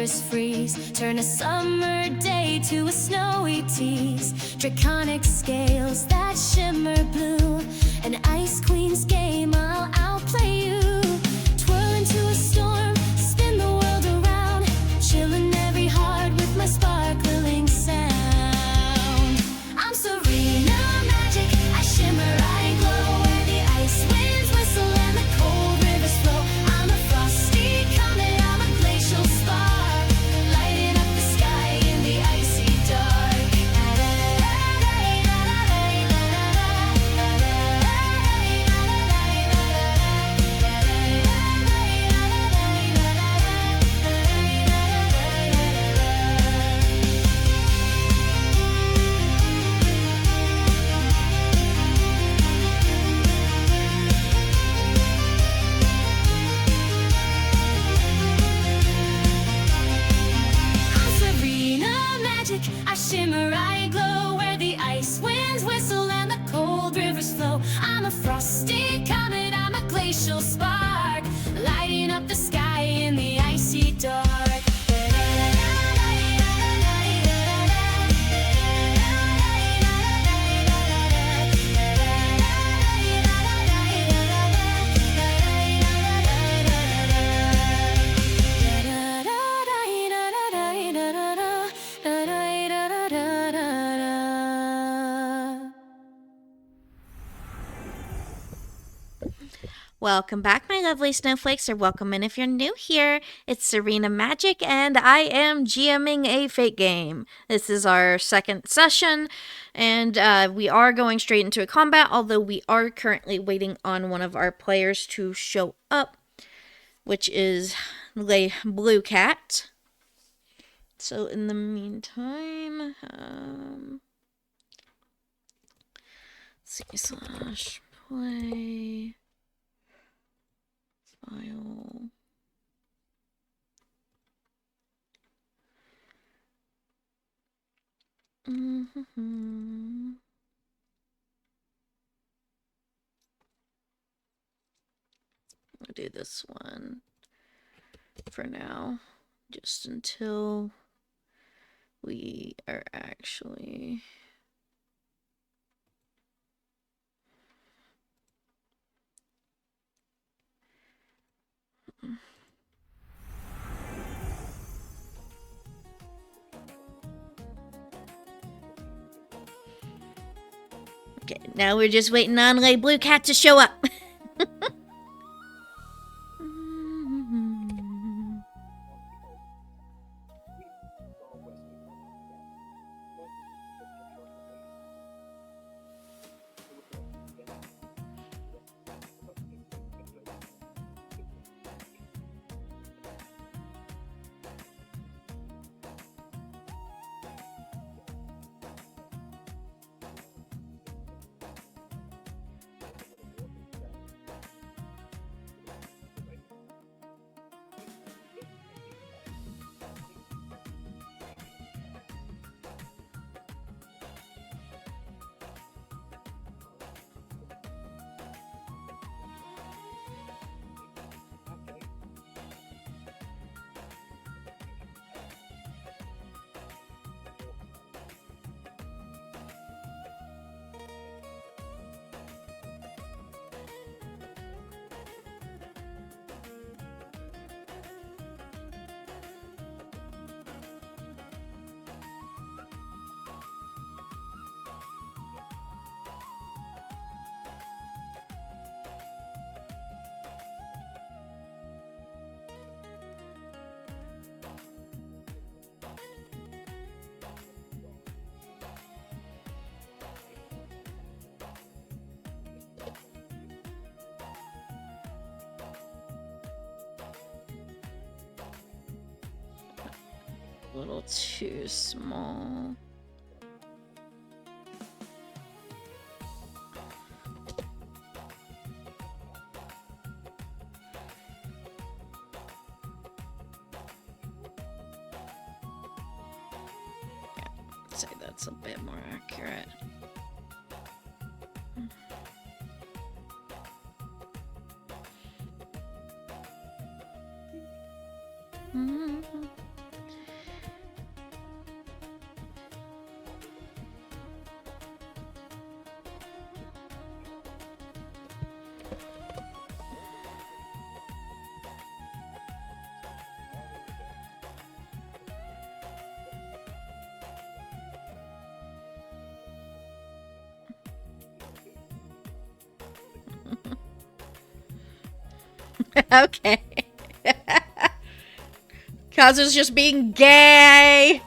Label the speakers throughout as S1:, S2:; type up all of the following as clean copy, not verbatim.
S1: rivers freeze, turn a summer day to a snowy tease. Draconic scales that shimmer blue, an ice queen's game, I'll outplay you. Twirl into a storm, spin the world around, chilling every heart with my sparkling sound. I'm Serena magic, I shimmer, I glow, where the ice winds whistle and the cold rivers flow. I'm a frosty comet, I'm a glacial spark, lighting up the sky in the icy dark. I'm Serena magic, I shimmer, I glow, where the ice winds whistle and the cold rivers flow. I'm a frosty comet, I'm a glacial spark, lighting up the sky in the icy dark.
S2: Welcome back, my lovely snowflakes, or welcome in if you're new here. It's Serena Magic, and I am GMing a fake game. This is our second session, and we are going straight into a combat, although we are currently waiting on one of our players to show up, which is Blue Cat. So in the meantime, C/play file. I'll do this one for now, just until we are actually okay, now we're just waiting on Blue Cat to show up. A little too small. Yeah, I'd say that's a bit more accurate. Okay. Kazu's just being gay.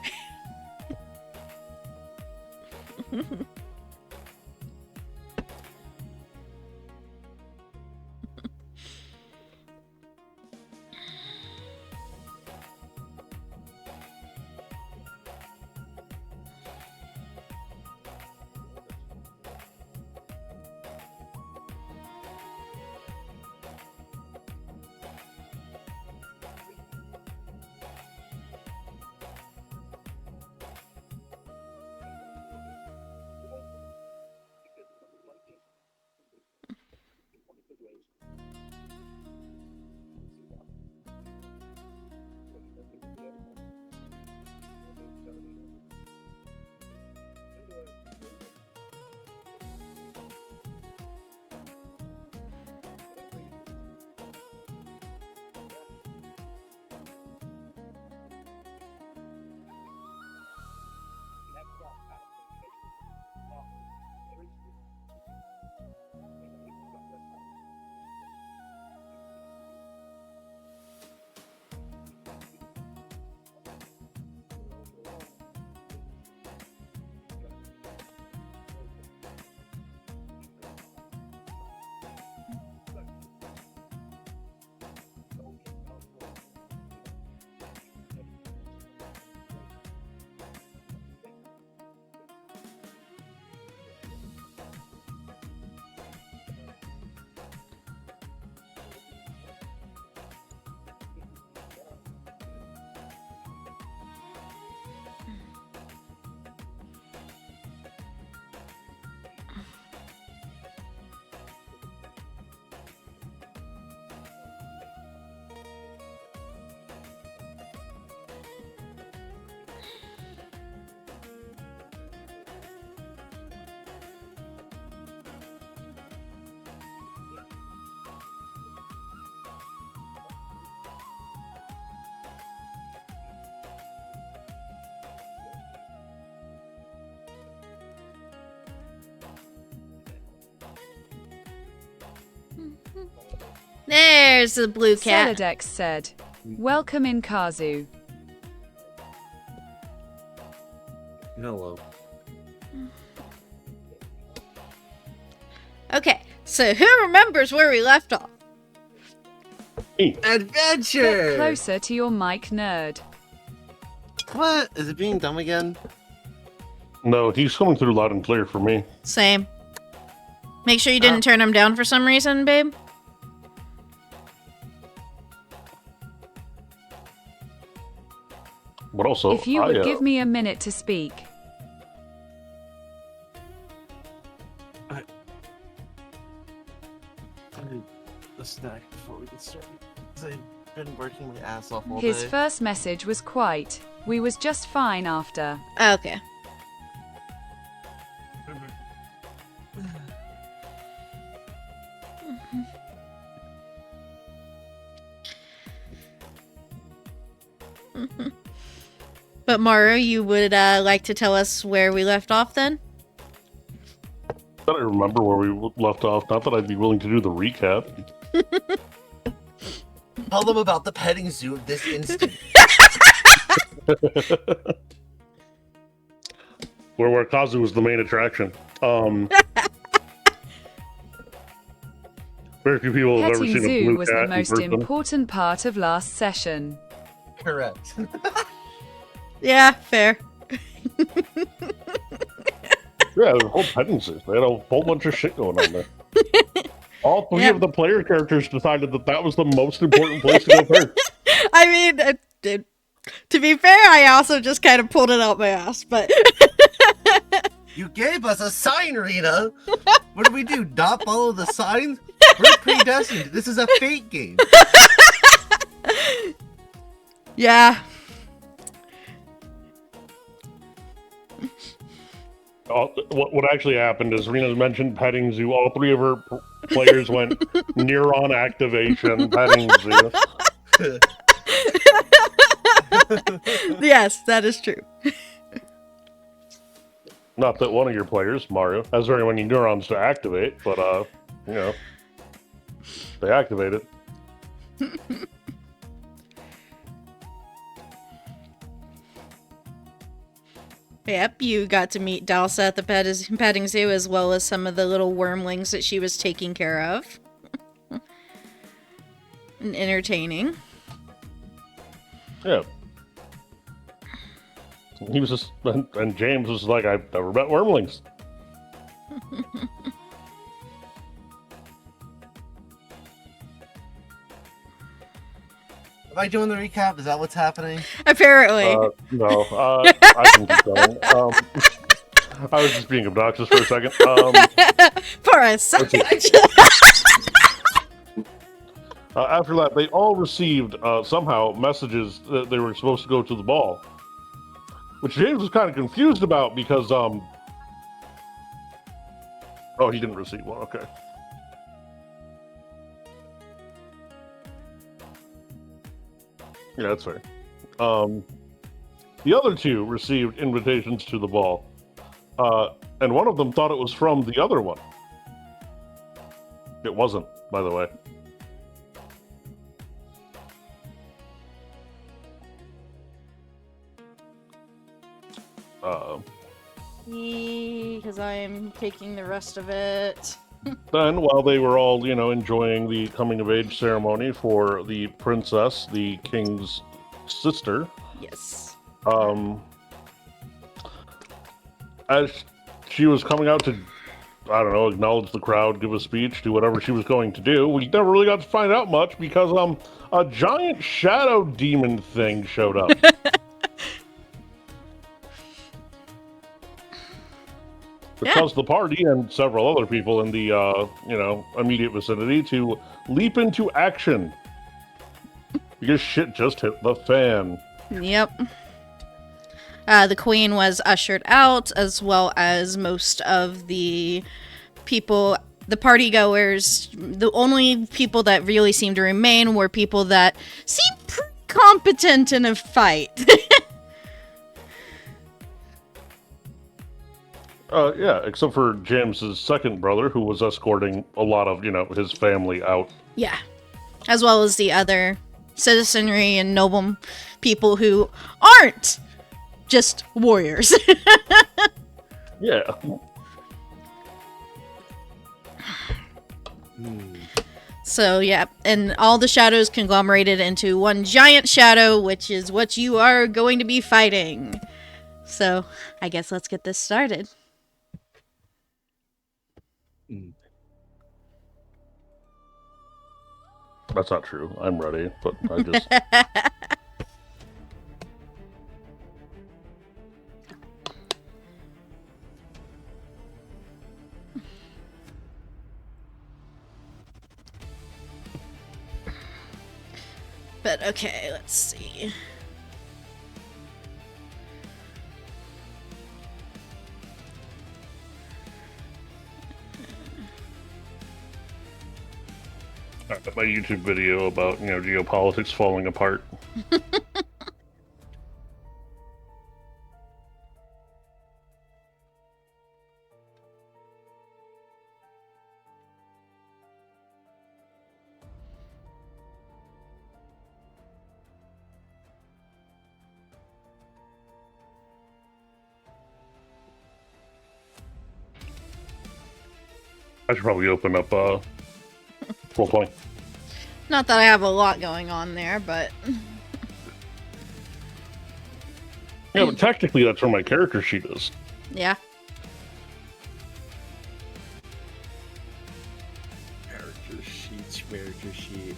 S2: There's the blue cat.
S3: Celodex said, "Welcome in Kazu."
S4: Hello.
S2: Okay, so who remembers where we left off?
S4: Adventure!
S3: Get closer to your mic, nerd.
S4: What? Is it being dumb again?
S5: No, he's coming through loud and clear for me.
S2: Same. Make sure you didn't turn him down for some reason, babe.
S5: But also,
S3: If you would give me a minute to speak.
S4: A snack before we get started. 'Cause I've been working my ass off all
S3: His
S4: day.
S3: first message was quite, "We was just fine after."
S2: Okay. But Maru, you would like to tell us where we left off then?
S5: I don't remember where we left off. Not that I'd be willing to do the recap.
S4: Tell them about the petting zoo of this instant.
S5: Where Kazu was the main attraction. Very few people have ever
S3: Petting
S5: seen a
S3: zoo
S5: blue
S3: was
S5: cat
S3: the
S5: in
S3: most
S5: person.
S3: important part of last session.
S4: Correct.
S2: Yeah, fair.
S5: Yeah, the whole petting zoo. They had a whole bunch of shit going on there. All three
S2: Yep.
S5: of the player characters decided that that was the most important place to go first.
S2: I mean, to be fair, I also just kind of pulled it out my ass, but
S4: You gave us a sign, Rita! What do we do? Not follow the signs? We're predestined. This is a fate game.
S2: yeah.
S5: What actually happened is Rena's mentioned petting zoo. All three of her players went neuron activation petting zoo.
S2: Yes, that is true.
S5: Not that one of your players, Mario, has very many neurons to activate, but you know, they activated.
S2: Yep, you got to meet Dalsa at the petting zoo as well as some of the little wormlings that she was taking care of. And entertaining.
S5: Yeah. He was just, and James was like, I've never met wormlings.
S4: Am I doing the recap? Is that what's happening?
S2: Apparently.
S5: No, I can keep going. I was just being obnoxious for a second.
S2: For a second.
S5: After that, they all received somehow messages that they were supposed to go to the ball, which James was kind of confused about because oh, he didn't receive one. Okay. Yeah, that's fair. The other two received invitations to the ball, and one of them thought it was from the other one. It wasn't, by the way.
S2: Because I am taking the rest of it.
S5: Then, while they were all, enjoying the coming-of-age ceremony for the princess, the king's sister,
S2: Yes.
S5: as she was coming out to, I don't know, acknowledge the crowd, give a speech, do whatever she was going to do, we never really got to find out much because, a giant shadow demon thing showed up. It caused the party and several other people in the, immediate vicinity to leap into action. Because shit just hit the fan.
S2: Yep. The queen was ushered out, as well as most of the people, the party goers. The only people that really seemed to remain were people that seemed pretty competent in a fight.
S5: Yeah, except for James's second brother, who was escorting a lot of, his family out.
S2: Yeah. As well as the other citizenry and noble people who aren't just warriors.
S5: Yeah.
S2: So, yeah, and all the shadows conglomerated into one giant shadow, which is what you are going to be fighting. So, I guess let's get this started.
S5: That's not true. I'm ready, but I just...
S2: But, okay, let's see.
S5: My YouTube video about, geopolitics falling apart. I should probably open up, full point.
S2: Not that I have a lot going on there, but...
S5: Yeah, but technically that's where my character sheet is.
S2: Yeah.
S6: Character sheet.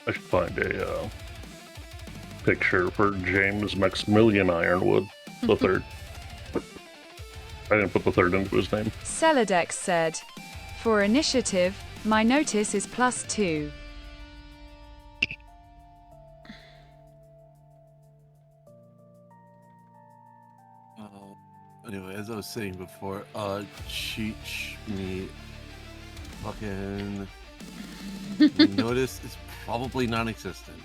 S5: I should find a picture for James Maximilian Ironwood, the third. I didn't put the third into his name.
S3: Celodex said, for initiative, My notice is +2.
S4: Anyway, as I was saying before, cheech me fucking notice is probably non-existent.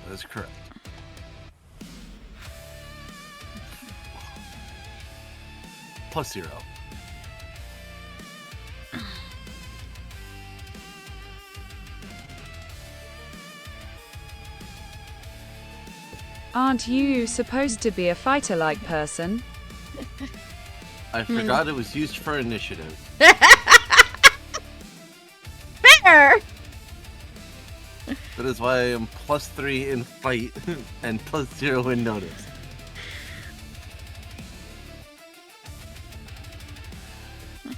S4: That is correct. +0.
S3: Aren't you supposed to be a fighter-like person?
S4: I forgot it was used for initiative.
S2: Fair!
S4: That is why I am +3 in fight and +0 in notice.
S2: I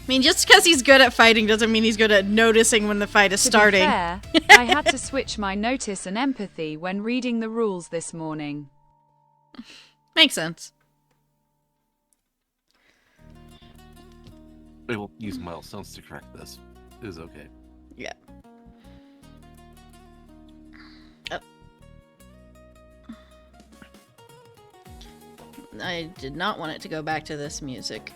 S2: mean, just because he's good at fighting doesn't mean he's good at noticing when the fight is starting.
S3: To be fair, I had to switch my notice and empathy when reading the rules this morning.
S2: Makes sense.
S4: I will use milestones to correct this. It is okay.
S2: Yeah. Oh. I did not want it to go back to this music.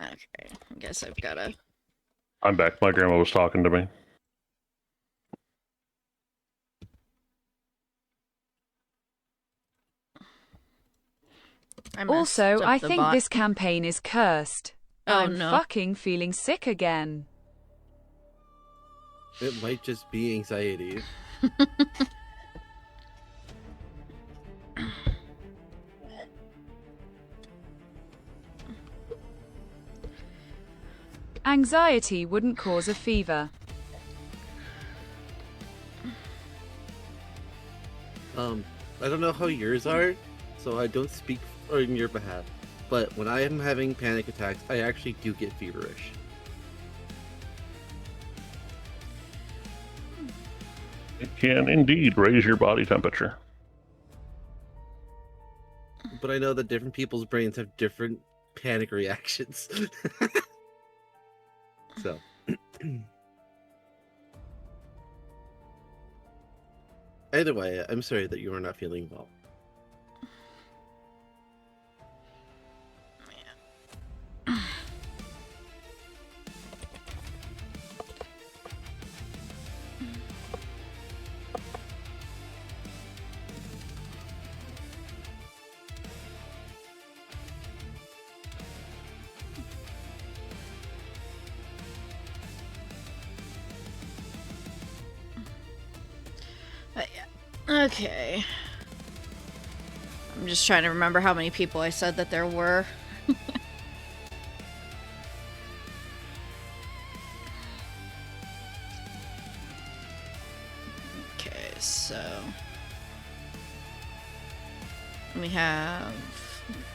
S2: Okay, I guess I've gotta...
S5: I'm back. My grandma was talking to me.
S3: Also, I think this campaign is cursed.
S2: Oh,
S3: I'm
S2: no.
S3: fucking feeling sick again.
S4: It might just be anxiety.
S3: Anxiety wouldn't cause a fever.
S4: I don't know how yours are, so I don't speak on your behalf. But when I am having panic attacks, I actually do get feverish.
S5: It can indeed raise your body temperature.
S4: But I know that different people's brains have different panic reactions. So. Either way, I'm sorry that you are not feeling well.
S2: Okay. I'm just trying to remember how many people I said that there were. Okay, so... we have...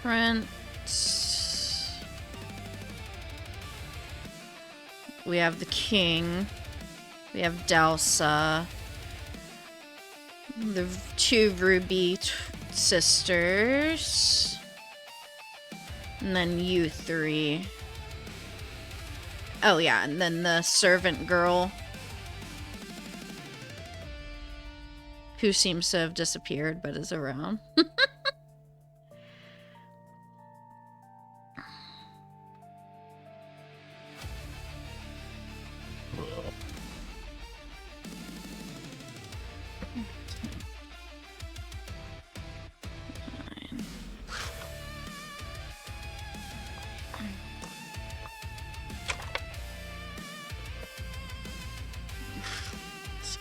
S2: Prince... We have the king. We have Delsa. The two Ruby sisters. And then you three. Oh yeah, and then the servant girl. Who seems to have disappeared but is around.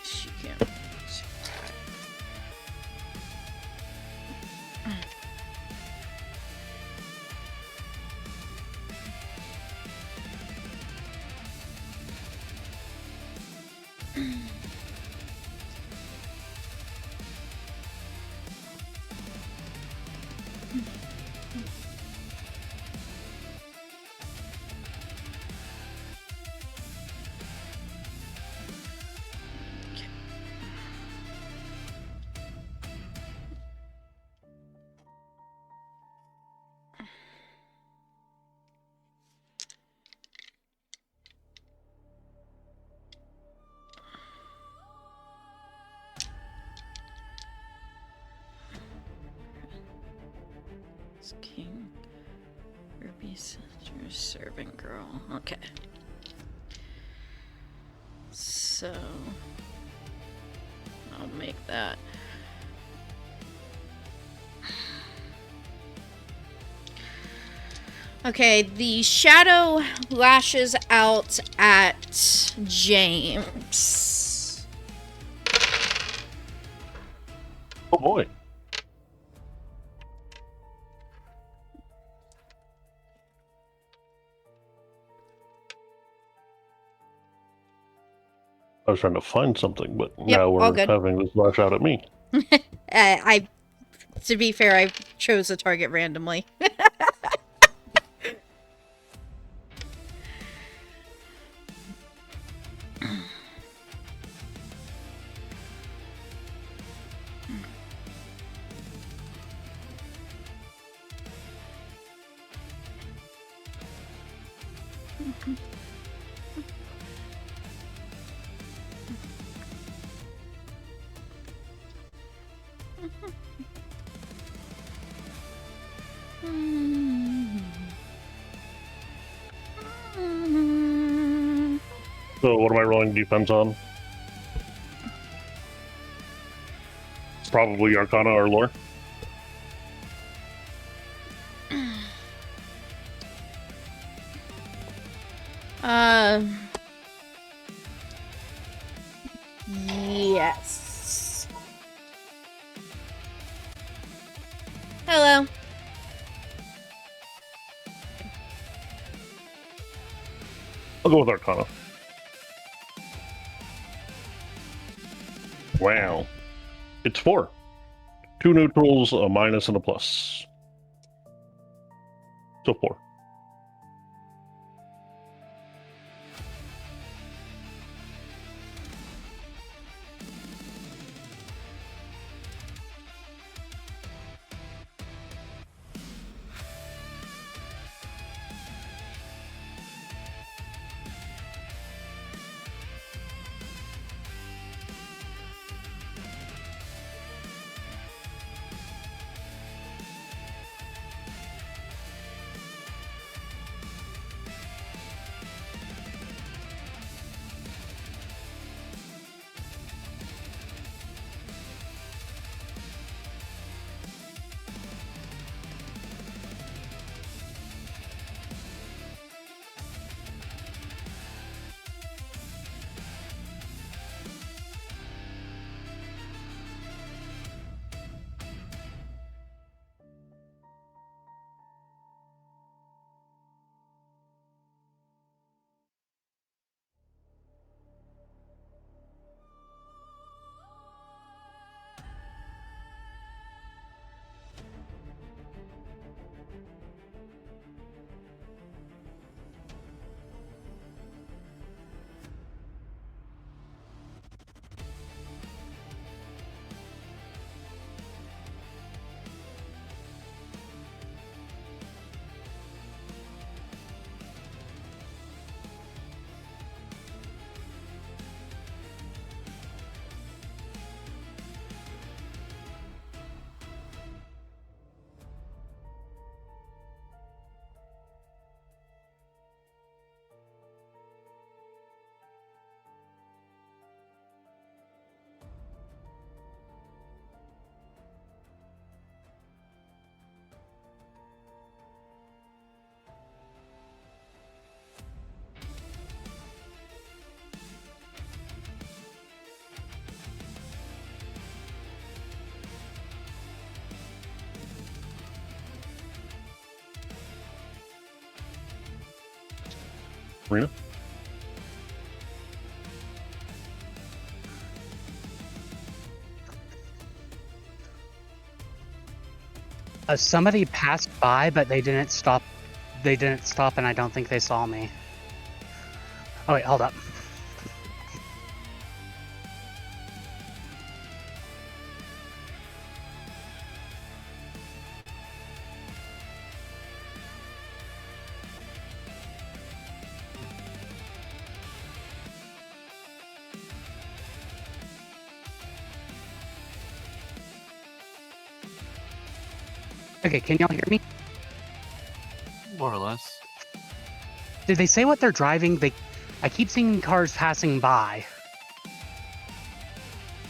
S2: She can't. King. Ruby sister, servant girl. Okay. So I'll make that. Okay, the shadow lashes out at James.
S5: Oh boy. I was trying to find something, but
S2: Yep,
S5: now
S2: all
S5: we're
S2: good.
S5: having this lash out at me.
S2: To be fair, I chose a target randomly.
S5: So what am I rolling defense on? It's probably Arcana or Lore.
S2: Yes. Hello.
S5: I'll go with Arcana. Wow. It's 4. 2 neutrals, a minus, and a plus. So 4. Rena?
S6: Somebody passed by, but they didn't stop. They didn't stop, and I don't think they saw me. Oh wait, hold up. Okay, can y'all hear me?
S4: More or less.
S6: Did they say what they're driving? I keep seeing cars passing by.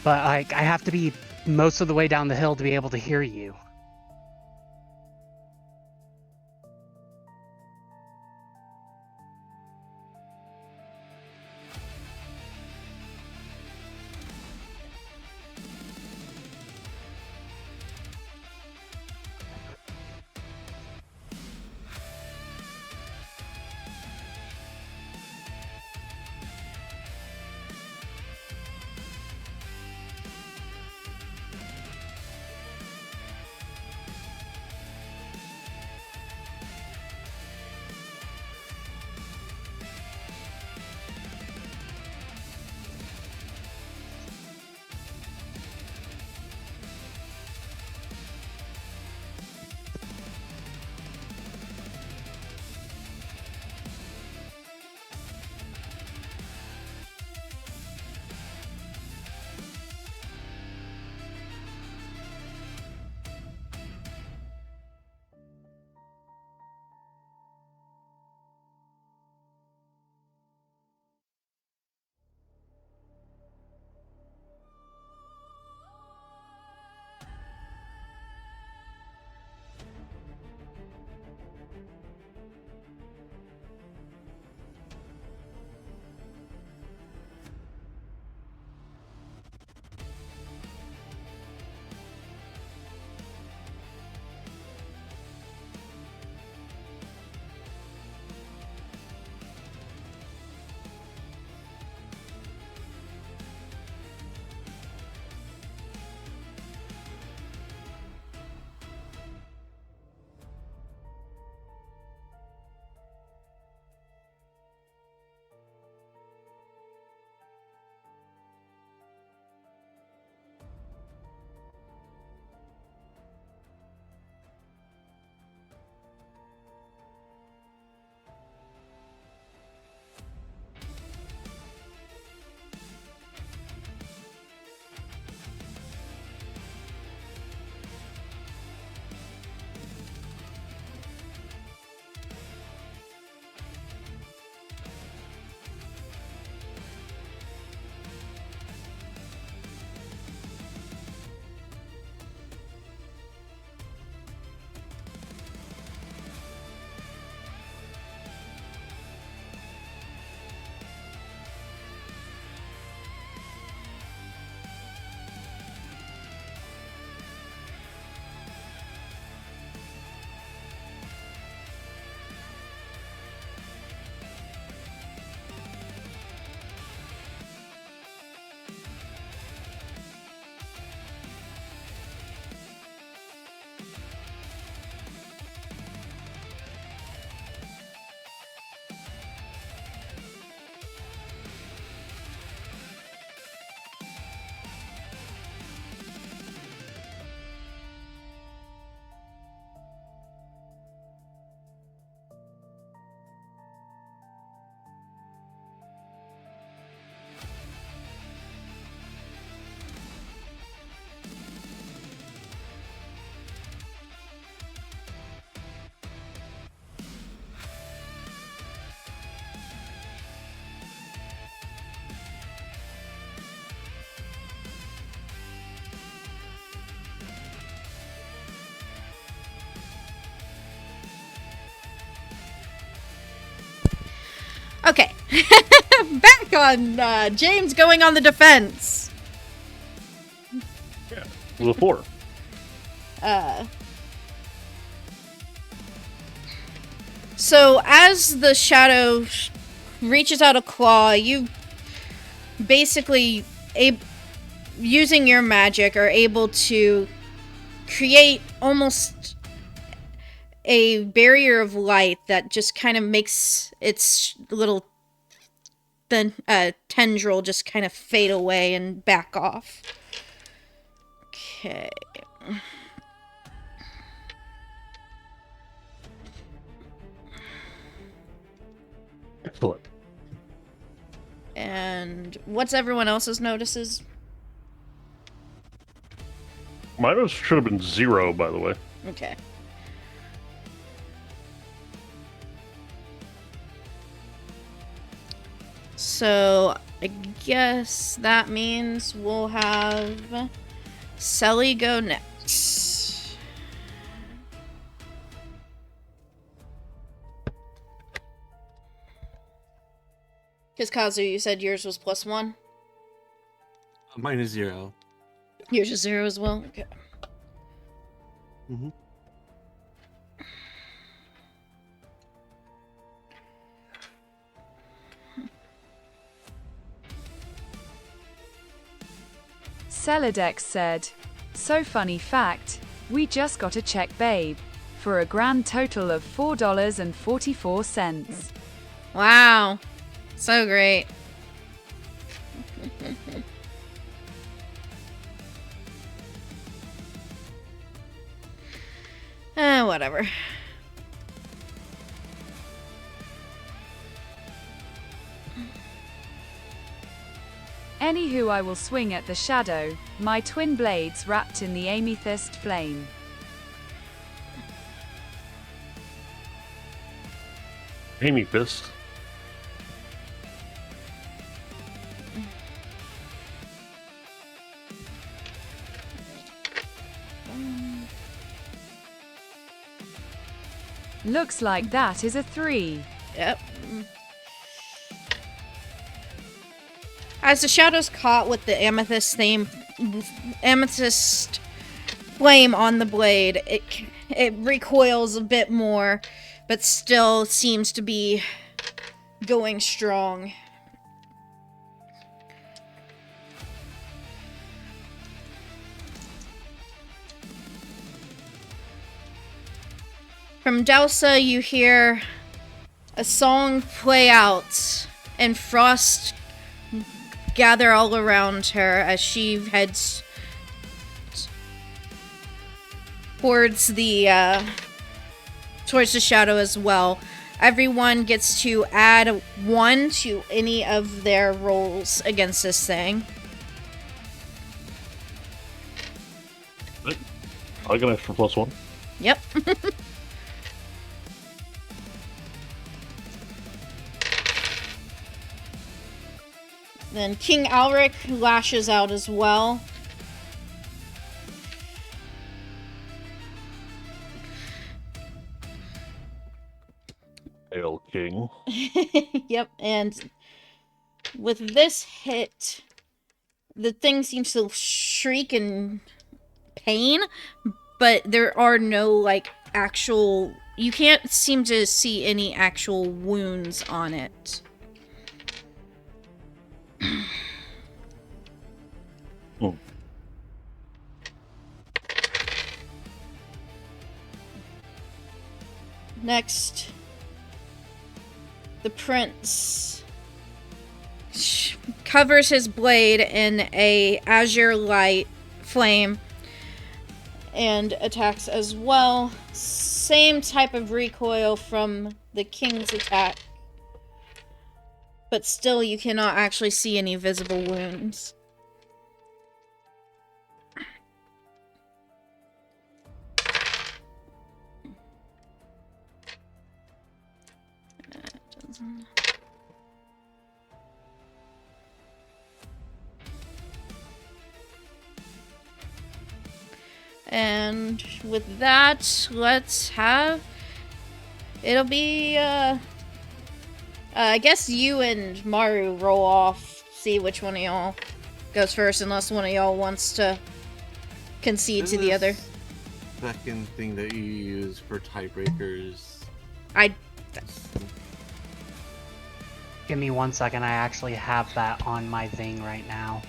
S6: But I have to be most of the way down the hill to be able to hear you.
S2: Okay. Back on James going on the defense.
S5: Yeah, it was a 4.
S2: So as the shadow reaches out a claw, you basically, using your magic, are able to create almost a barrier of light that just kind of makes its little tendril just kind of fade away and back off. Okay.
S5: Excellent.
S2: And what's everyone else's notices?
S5: Mine should have been 0, by the way.
S2: Okay. So I guess that means we'll have Selly go next. Because Kazu, you said yours was +1?
S4: Mine is 0.
S2: Yours is 0 as well? Okay.
S4: Mm-hmm.
S3: Celodex said, "So funny fact, we just got a check, babe, for a grand total of $4.44.
S2: Wow. So great. Whatever.
S3: Anywho, I will swing at the shadow, my twin blades wrapped in the amethyst flame."
S5: Amy Fist.
S3: Looks like that is a 3.
S2: Yep. As the shadow's caught with the amethyst flame on the blade, it recoils a bit more, but still seems to be going strong. From Delsa, you hear a song play out, and frost gather all around her as she heads towards the shadow as well. Everyone gets to add 1 to any of their rolls against this thing.
S5: I get an extra +1.
S2: Yep. Then King Alric lashes out as well.
S5: Hail King.
S2: Yep, and with this hit, the thing seems to shriek in pain, but there are no, like, actual... You can't seem to see any actual wounds on it.
S5: Oh.
S2: Next, the prince covers his blade in a azure light flame and attacks as well. Same type of recoil from the king's attack, but still you cannot actually see any visible wounds. And with that, let's have... It'll be, I guess you and Maru roll off, see which one of y'all goes first, unless one of y'all wants to concede to the other.
S4: Second thing that you use for tiebreakers.
S6: Give me 1 second. I actually have that on my thing right now.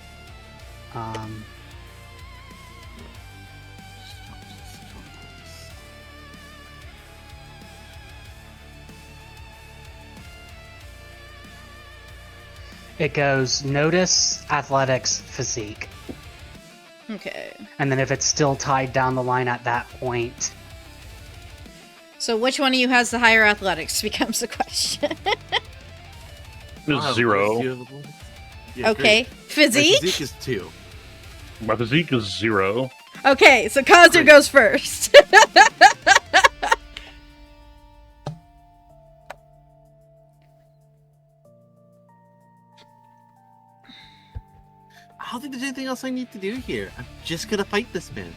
S6: It goes notice, athletics, physique.
S2: Okay.
S6: And then if it's still tied down the line at that point...
S2: So which one of you has the higher athletics becomes the question.
S5: It's 0.
S4: Yeah,
S2: Okay.
S4: great.
S2: Physique?
S4: My physique is 2.
S5: My physique is 0.
S2: Okay, so Kazu
S4: Great.
S2: goes first.
S4: I don't think there's anything else I need to do here. I'm just gonna fight this man.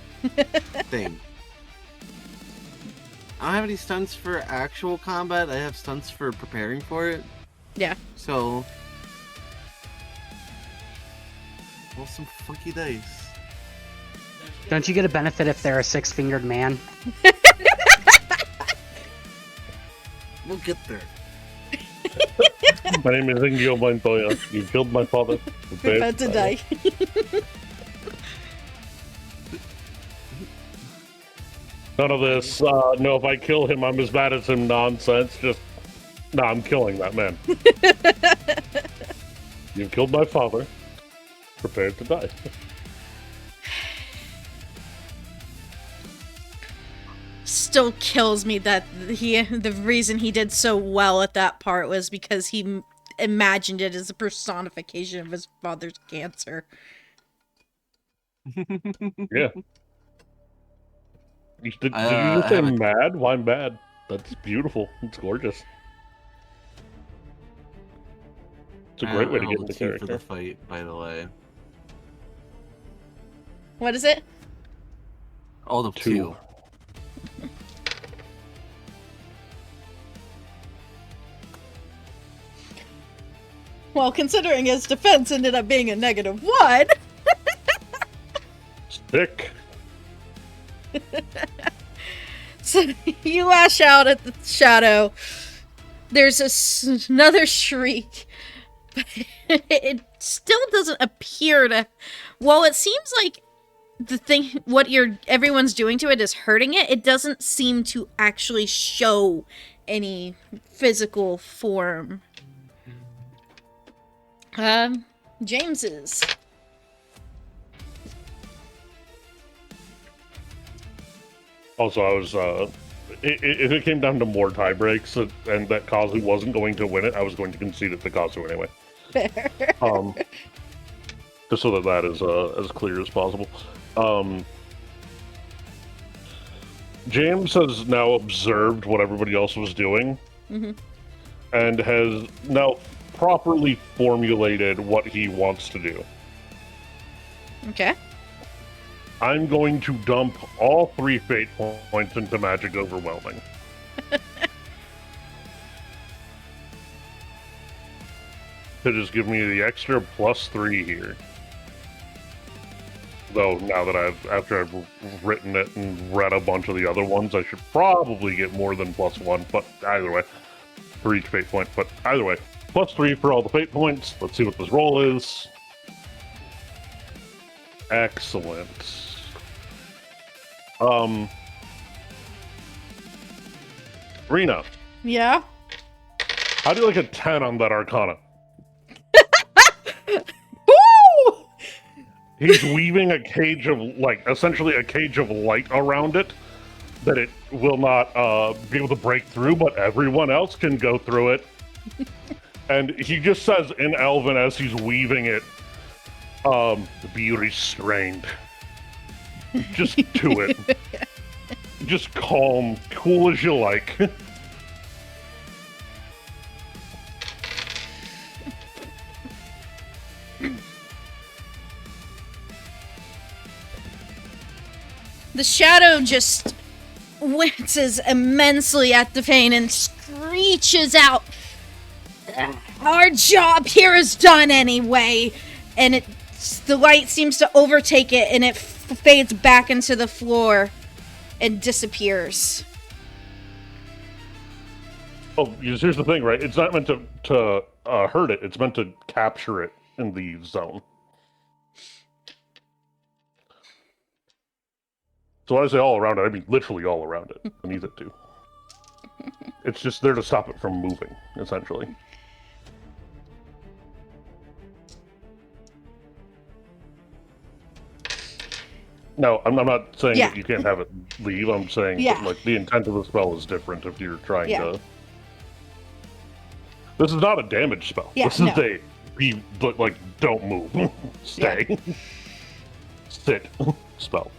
S4: Thing. I don't have any stunts for actual combat. I have stunts for preparing for it.
S2: Yeah.
S4: So, roll some funky dice.
S6: Don't you get a benefit if they're a six-fingered man?
S4: We'll get there.
S5: My name is Ingio Montoya. You killed my father.
S2: About to die.
S5: None of this, no, if I kill him, I'm as bad as him nonsense. Just, no, I'm killing that man. You killed my father. Prepare to die.
S2: Still kills me that the reason he did so well at that part was because he imagined it as a personification of his father's cancer.
S5: Yeah. Did you just say mad? Why mad? That's beautiful. It's gorgeous. It's a great way to get into character.
S4: For the fight, by the way.
S2: What is it?
S4: All of 2.
S2: Well, considering his defense ended up being a -1.
S5: Sick.
S2: So you lash out at the shadow. There's another shriek. But it still doesn't appear to... While it seems like the thing, everyone's doing to it is hurting it, it doesn't seem to actually show any physical form. James's.
S5: Also, I was, if it came down to more tie breaks and that Kazu wasn't going to win it, I was going to concede it to Kazu anyway. Just so that is as clear as possible. James has now observed what everybody else was doing, and has now properly formulated what he wants to do.
S2: Okay.
S5: I'm going to dump all 3 fate points into Magic Overwhelming. To just give me the extra +3 here. Though now that after I've written it and read a bunch of the other ones, I should probably get more than +1, but either way, for each fate point, but either way, +3 for all the fate points. Let's see what this roll is. Excellent. Rena.
S2: Yeah?
S5: How do you like a 10 on that Arcana?
S2: Woo!
S5: He's weaving a cage of, essentially a cage of light around it that it will not be able to break through, but everyone else can go through it. And he just says in Elven as he's weaving it, be restrained. Just do it. Just calm, cool as you like.
S2: The shadow just winces immensely at the pain and screeches out, "Our job here is done anyway!" And the light seems to overtake it, and it fades back into the floor and disappears.
S5: Oh, here's the thing, right? It's not meant to hurt it. It's meant to capture it in the zone. So when I say all around it, I mean literally all around it. Beneath it, too. It's just there to stop it from moving, essentially. No, I'm not saying that you can't have it leave. I'm saying that, the intent of the spell is different if you're trying to... This is not a damage spell. This is don't move. Stay. Sit. Spell.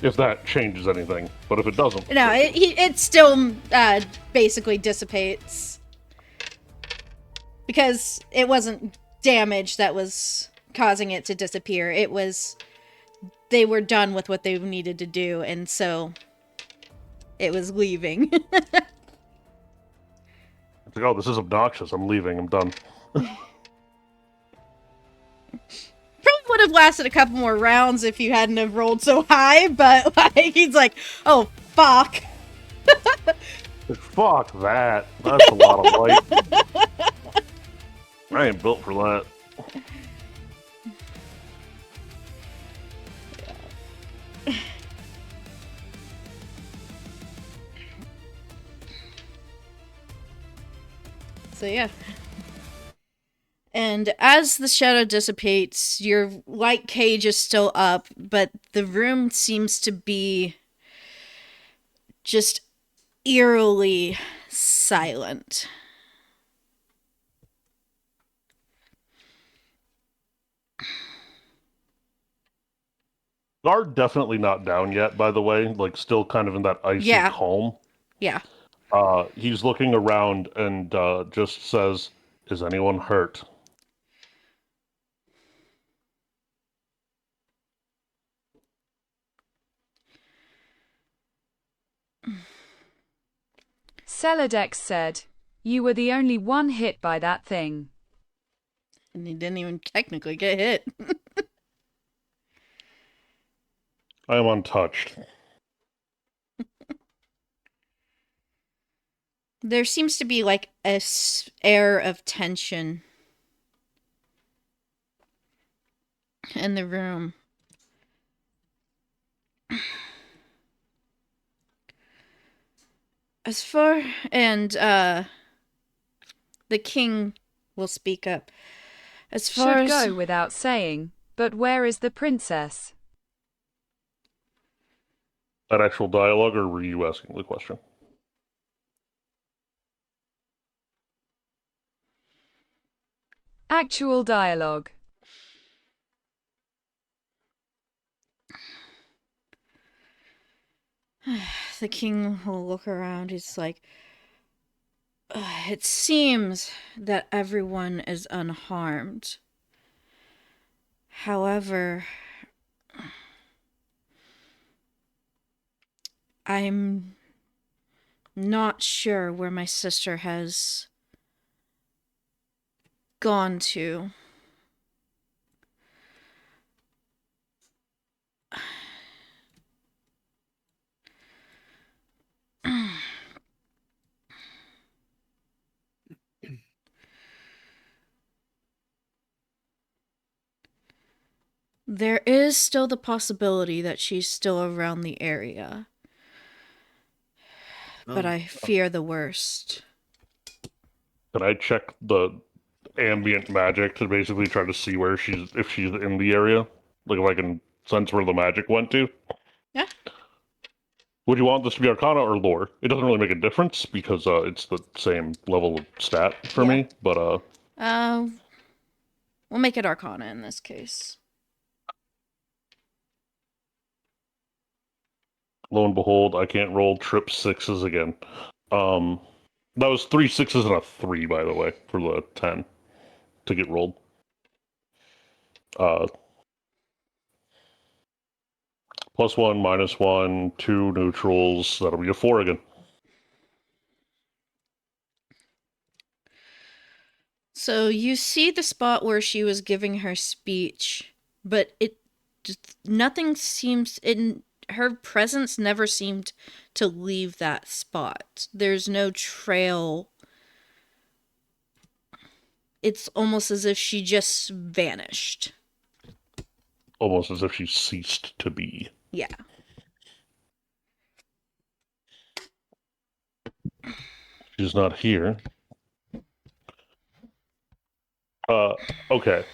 S5: If that changes anything. But if it doesn't...
S2: No, it still basically dissipates. Because it wasn't damage that was causing it to disappear. It was they were done with what they needed to do, and so it was leaving.
S5: It's like, oh, this is obnoxious. I'm leaving. I'm done.
S2: Probably would have lasted a couple more rounds if you hadn't have rolled so high, but like he's like, oh fuck.
S5: Fuck that. That's a lot of light. I ain't built for that.
S2: So yeah. And as the shadow dissipates, your light cage is still up, but the room seems to be just eerily silent.
S5: Guard definitely not down yet, by the way. Like, still kind of in that icy calm.
S2: Yeah.
S5: He's looking around and just says, "Is anyone hurt?"
S3: Celodex said, "You were the only one hit by that thing."
S2: And he didn't even technically get hit.
S5: I am untouched.
S2: There seems to be like a air of tension in the room. And the king will speak up. As far
S3: Should
S2: as
S3: go without saying, but where is the princess?
S5: That actual dialogue, or were you asking the question?
S3: Actual dialogue.
S2: the king will look around, he's like, it seems that everyone is unharmed. However, I'm not sure where my sister has gone to. There is still the possibility that she's still around the area. But I fear the worst.
S5: Can I check the ambient magic to basically try to see where if she's in the area? Like if I can sense where the magic went to?
S2: Yeah.
S5: Would you want this to be Arcana or Lore? It doesn't really make a difference because it's the same level of stat for me, but
S2: we'll make it Arcana in this case.
S5: Lo and behold, I can't roll trip sixes again. That was 3 6s and a 3, by the way, for the 10 to get rolled. +1, -1, 2 neutrals. That'll be a 4 again.
S2: So you see the spot where she was giving her speech, but nothing seems in her presence never seemed to leave that spot. There's no trail. It's almost as if she just vanished.
S5: Almost as if she ceased to be.
S2: Yeah.
S5: She's not here. Okay.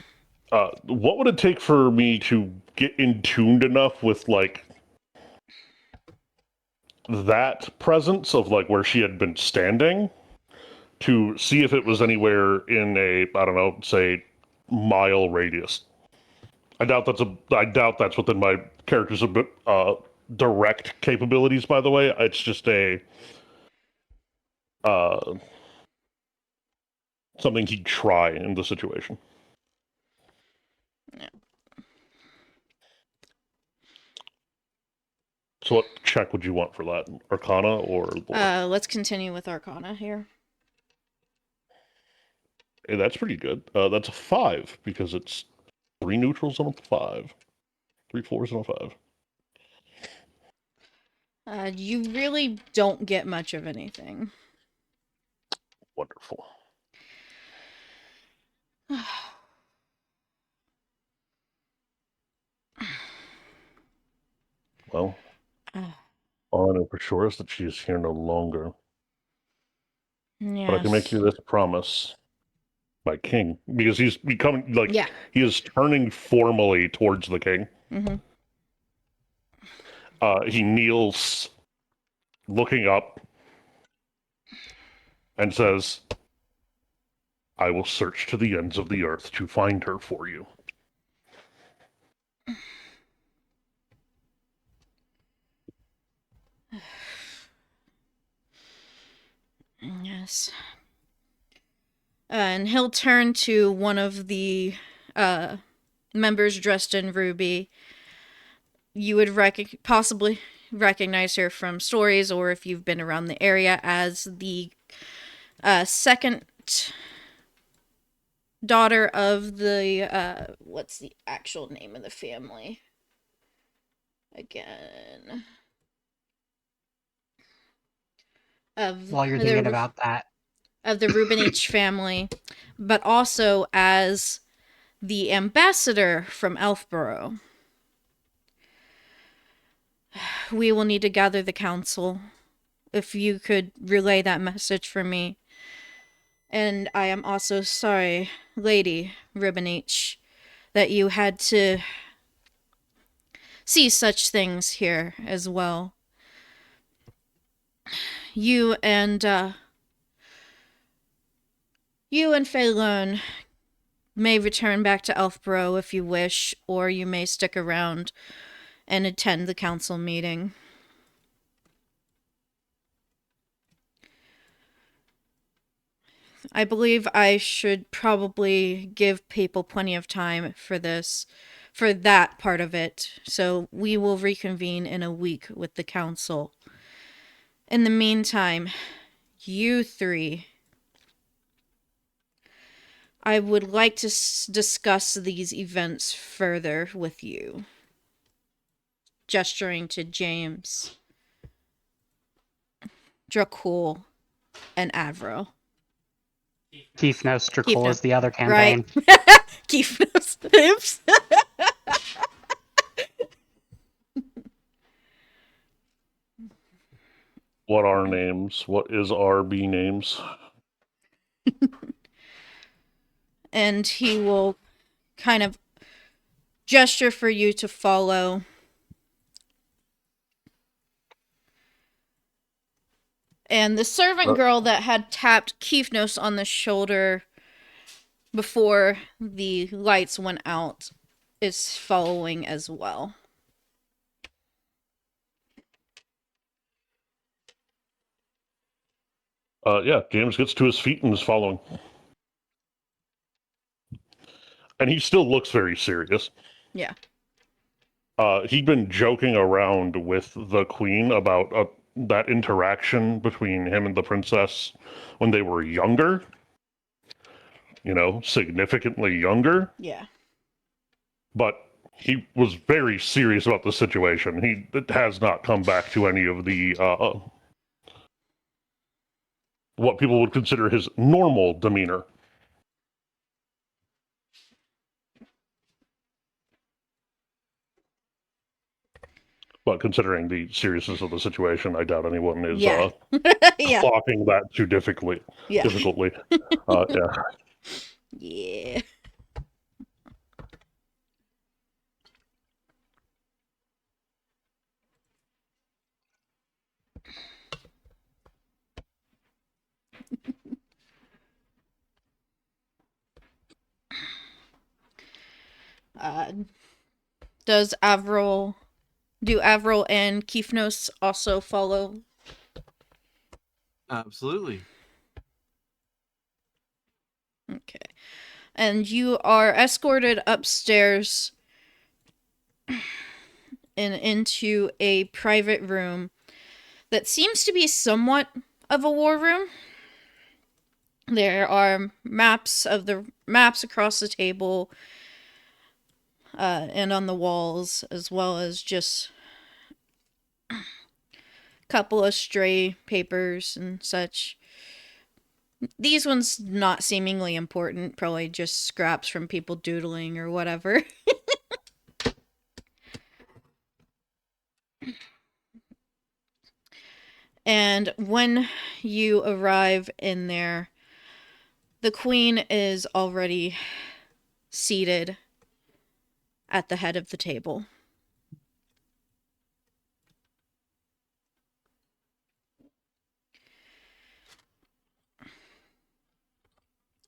S5: What would it take for me to get in tuned enough with, like, that presence of, like, where she had been standing to see if it was anywhere in a, I don't know, say, mile radius? I doubt that's within my character's direct capabilities, by the way. It's just a something he'd try in the situation. So what check would you want for that? Arcana or lore?
S2: Let's continue with Arcana here.
S5: Hey, that's pretty good. That's a 5 because it's 3 neutrals and a 5. 3 4s and a 5.
S2: You really don't get much of anything.
S5: Wonderful. Well, all I know for sure is that she is here no longer. But I can make you this promise, my king, because he's becoming like
S2: Yeah.
S5: he is turning formally towards the king.
S2: Mm-hmm.
S5: He kneels, looking up, and says, "I will search to the ends of the earth to find her for you."
S2: Yes. And he'll turn to one of the members dressed in ruby. You would possibly recognize her from stories, or if you've been around the area, as the second daughter of the what's the actual name of the family again? Of
S6: While you're thinking about that,
S2: of the Rubinich family, but also as the ambassador from Elfborough. We will need to gather the council. If you could relay that message for me. And I am also sorry, Lady Rubinich, that you had to see such things here as well. You and Phelan may return back to Elfborough if you wish, or you may stick around and attend the council meeting. I believe I should probably give people plenty of time for this, for that part of it, so we will reconvene in a week with the council. In the meantime, you three, I would like to discuss these events further with you. Gesturing to James, Dracul, and Avril.
S6: Keith Nostracol
S2: Keith
S6: is the other campaign.
S2: Right. Keith Oops.
S5: What are names? What is RB names?
S2: And he will kind of gesture for you to follow. And the servant girl that had tapped Keefnos on the shoulder before the lights went out is following as well.
S5: Yeah, James gets to his feet and is following. And he still looks very serious.
S2: Yeah.
S5: He'd been joking around with the queen about that interaction between him and the princess when they were younger. You know, significantly younger.
S2: Yeah.
S5: But he was very serious about the situation. He has not come back to any of the what people would consider his normal demeanor. But considering the seriousness of the situation, I doubt anyone is
S2: Yeah.
S5: clocking that too difficultly.
S2: Yeah.
S5: Yeah.
S2: Yeah. Does Avril... Do Avril and Keefnos also follow?
S4: Absolutely.
S2: Okay. And you are escorted upstairs and into a private room that seems to be somewhat of a war room. There are maps across the table and on the walls, as well as just a couple of stray papers and such. These ones not seemingly important, probably just scraps from people doodling or whatever. And when you arrive in there, the queen is already seated at the head of the table.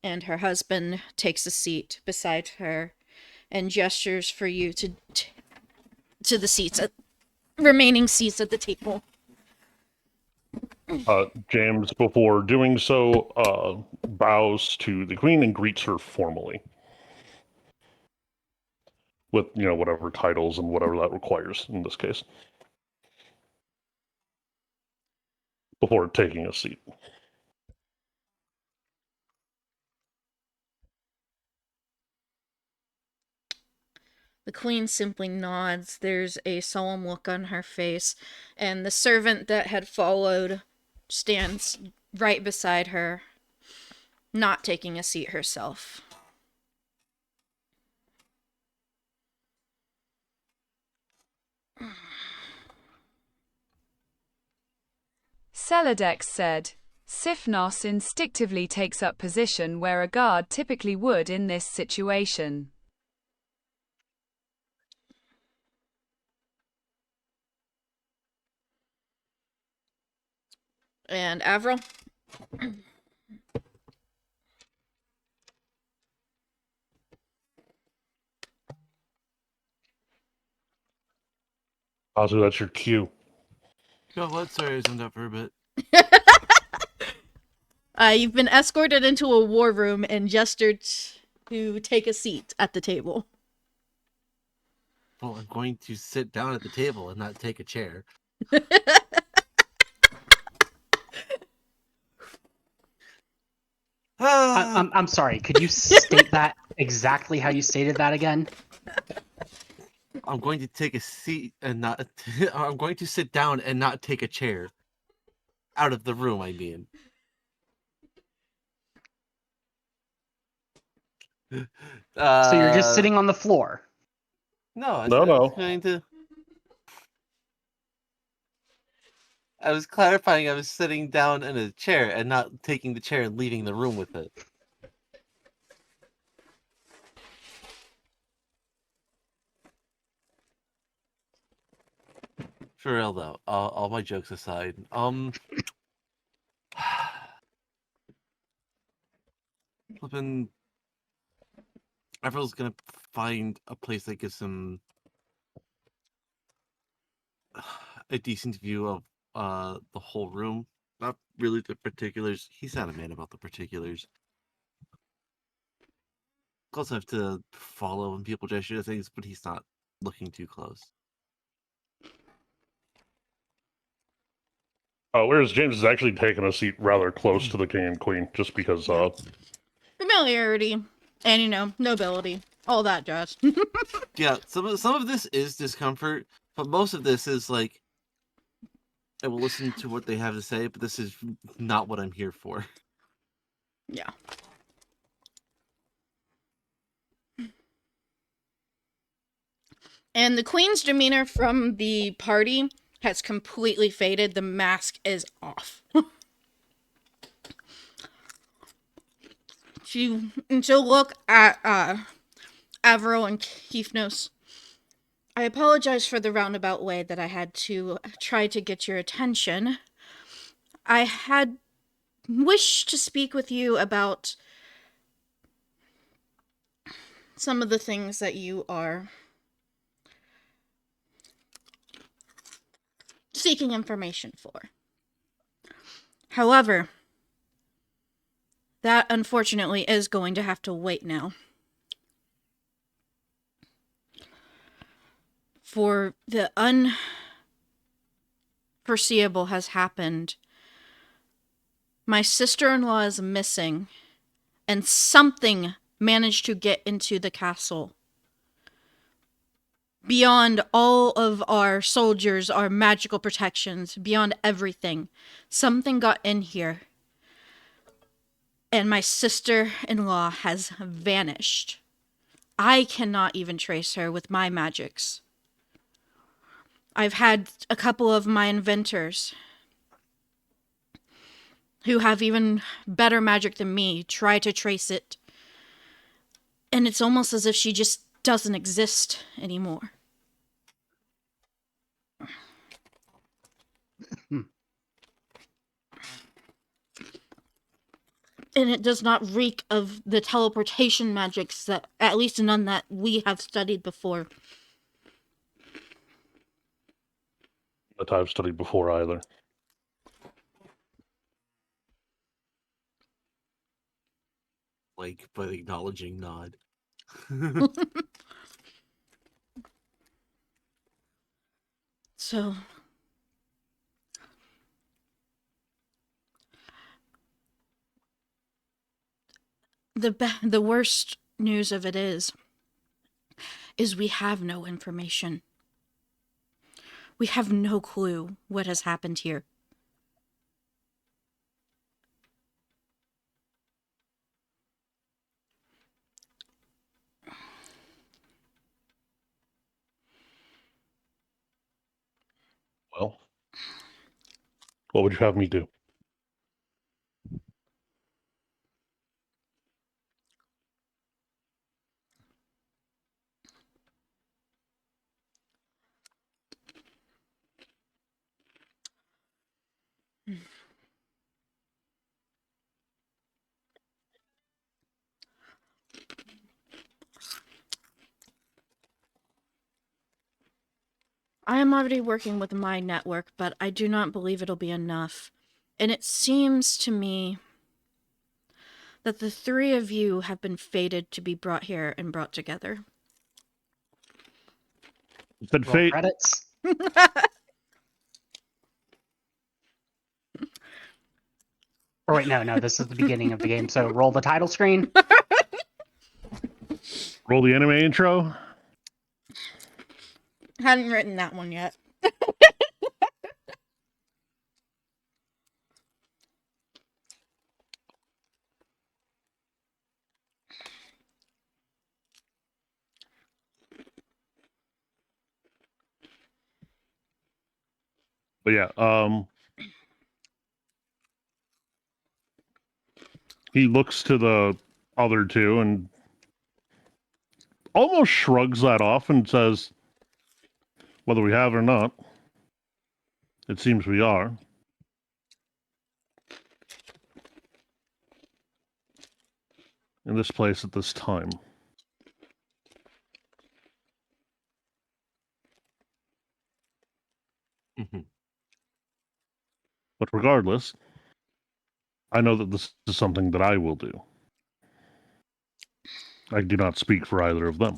S2: And her husband takes a seat beside her and gestures for you to the seats remaining seats at the table.
S5: James, before doing so, bows to the queen and greets her formally. With, whatever titles and whatever that requires in this case. Before taking a seat.
S2: The queen simply nods. There's a solemn look on her face, and the servant that had followed stands right beside her, not taking a seat herself.
S3: Celodex said, Sifnos instinctively takes up position where a guard typically would in this situation.
S2: And Avril?
S5: Also, that's your cue.
S4: Go what? Sorry, I zoned out for a bit.
S2: You've been escorted into a war room and gestured to take a seat at the table.
S4: Well, I'm going to sit down at the table and not take a chair.
S6: I'm sorry. Could you state that exactly how you stated that again?
S4: I'm going to take a seat and not. I'm going to sit down and not take a chair. Out of the room, I mean.
S6: So you're just sitting on the floor.
S4: No, I
S5: No.
S4: was going to. I was clarifying I was sitting down in a chair and not taking the chair and leaving the room with it. For real though, all my jokes aside, flipping, everyone's gonna find a place that gives him a decent view of the whole room. Not really the particulars. He's not a man about the particulars. Close enough to follow when people gesture to things, but he's not looking too close.
S5: Whereas James is actually taking a seat rather close to the king and queen, just because,
S2: Familiarity and, nobility. All that jazz.
S4: Yeah, some of this is discomfort, but most of this is like, I will listen to what they have to say, but this is not what I'm here for.
S2: Yeah. And the queen's demeanor from the party has completely faded. The mask is off. She'll look at Avril and Kifnos. I apologize for the roundabout way that I had to try to get your attention. I had wished to speak with you about some of the things that you are seeking information for. However, that unfortunately is going to have to wait now. for the unforeseeable has happened. My sister-in-law is missing, and something managed to get into the castle. Beyond all of our soldiers, our magical protections, beyond everything, something got in here. And my sister-in-law has vanished. I cannot even trace her with my magics. I've had a couple of my inventors who have even better magic than me try to trace it. And it's almost as if she just doesn't exist anymore. And it does not reek of the teleportation magics that, at least none that we have studied before.
S5: That I've studied before either.
S4: Like, but acknowledging nod.
S2: So, the worst news of it is we have no information. We have no clue what has happened here.
S5: Well, what would you have me do?
S2: I am already working with my network, but I do not believe it'll be enough. And it seems to me that the three of you have been fated to be brought here and brought together.
S5: Said
S6: Roll
S5: fate.
S6: credits. Or wait, no, this is the beginning of the game. So roll the title screen.
S5: Roll the anime intro.
S2: Hadn't written that one yet.
S5: But yeah, he looks to the other two and almost shrugs that off and says, whether we have or not, it seems we are. In this place at this time. But regardless, I know that this is something that I will do. I do not speak for either of them.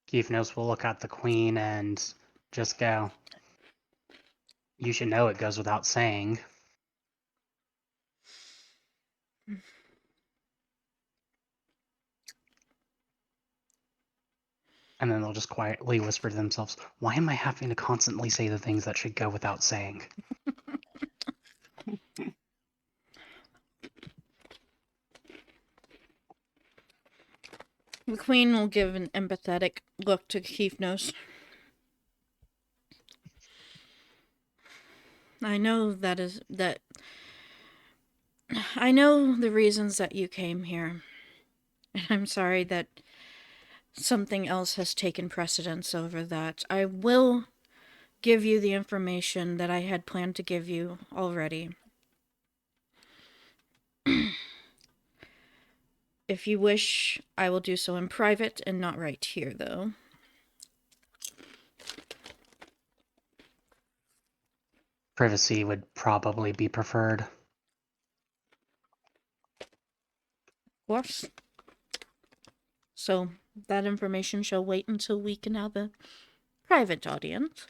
S6: Keefnos will look at the queen and just go, "You should know it goes without saying." And then they'll just quietly whisper to themselves, "Why am I having to constantly say the things that should go without saying?"
S2: The queen will give an empathetic look to Keefnos. I know I know the reasons that you came here. And I'm sorry that something else has taken precedence over that. I will give you the information that I had planned to give you already. If you wish, I will do so in private and not right here, though.
S6: Privacy would probably be preferred.
S2: course. So that information shall wait until we can have a private audience.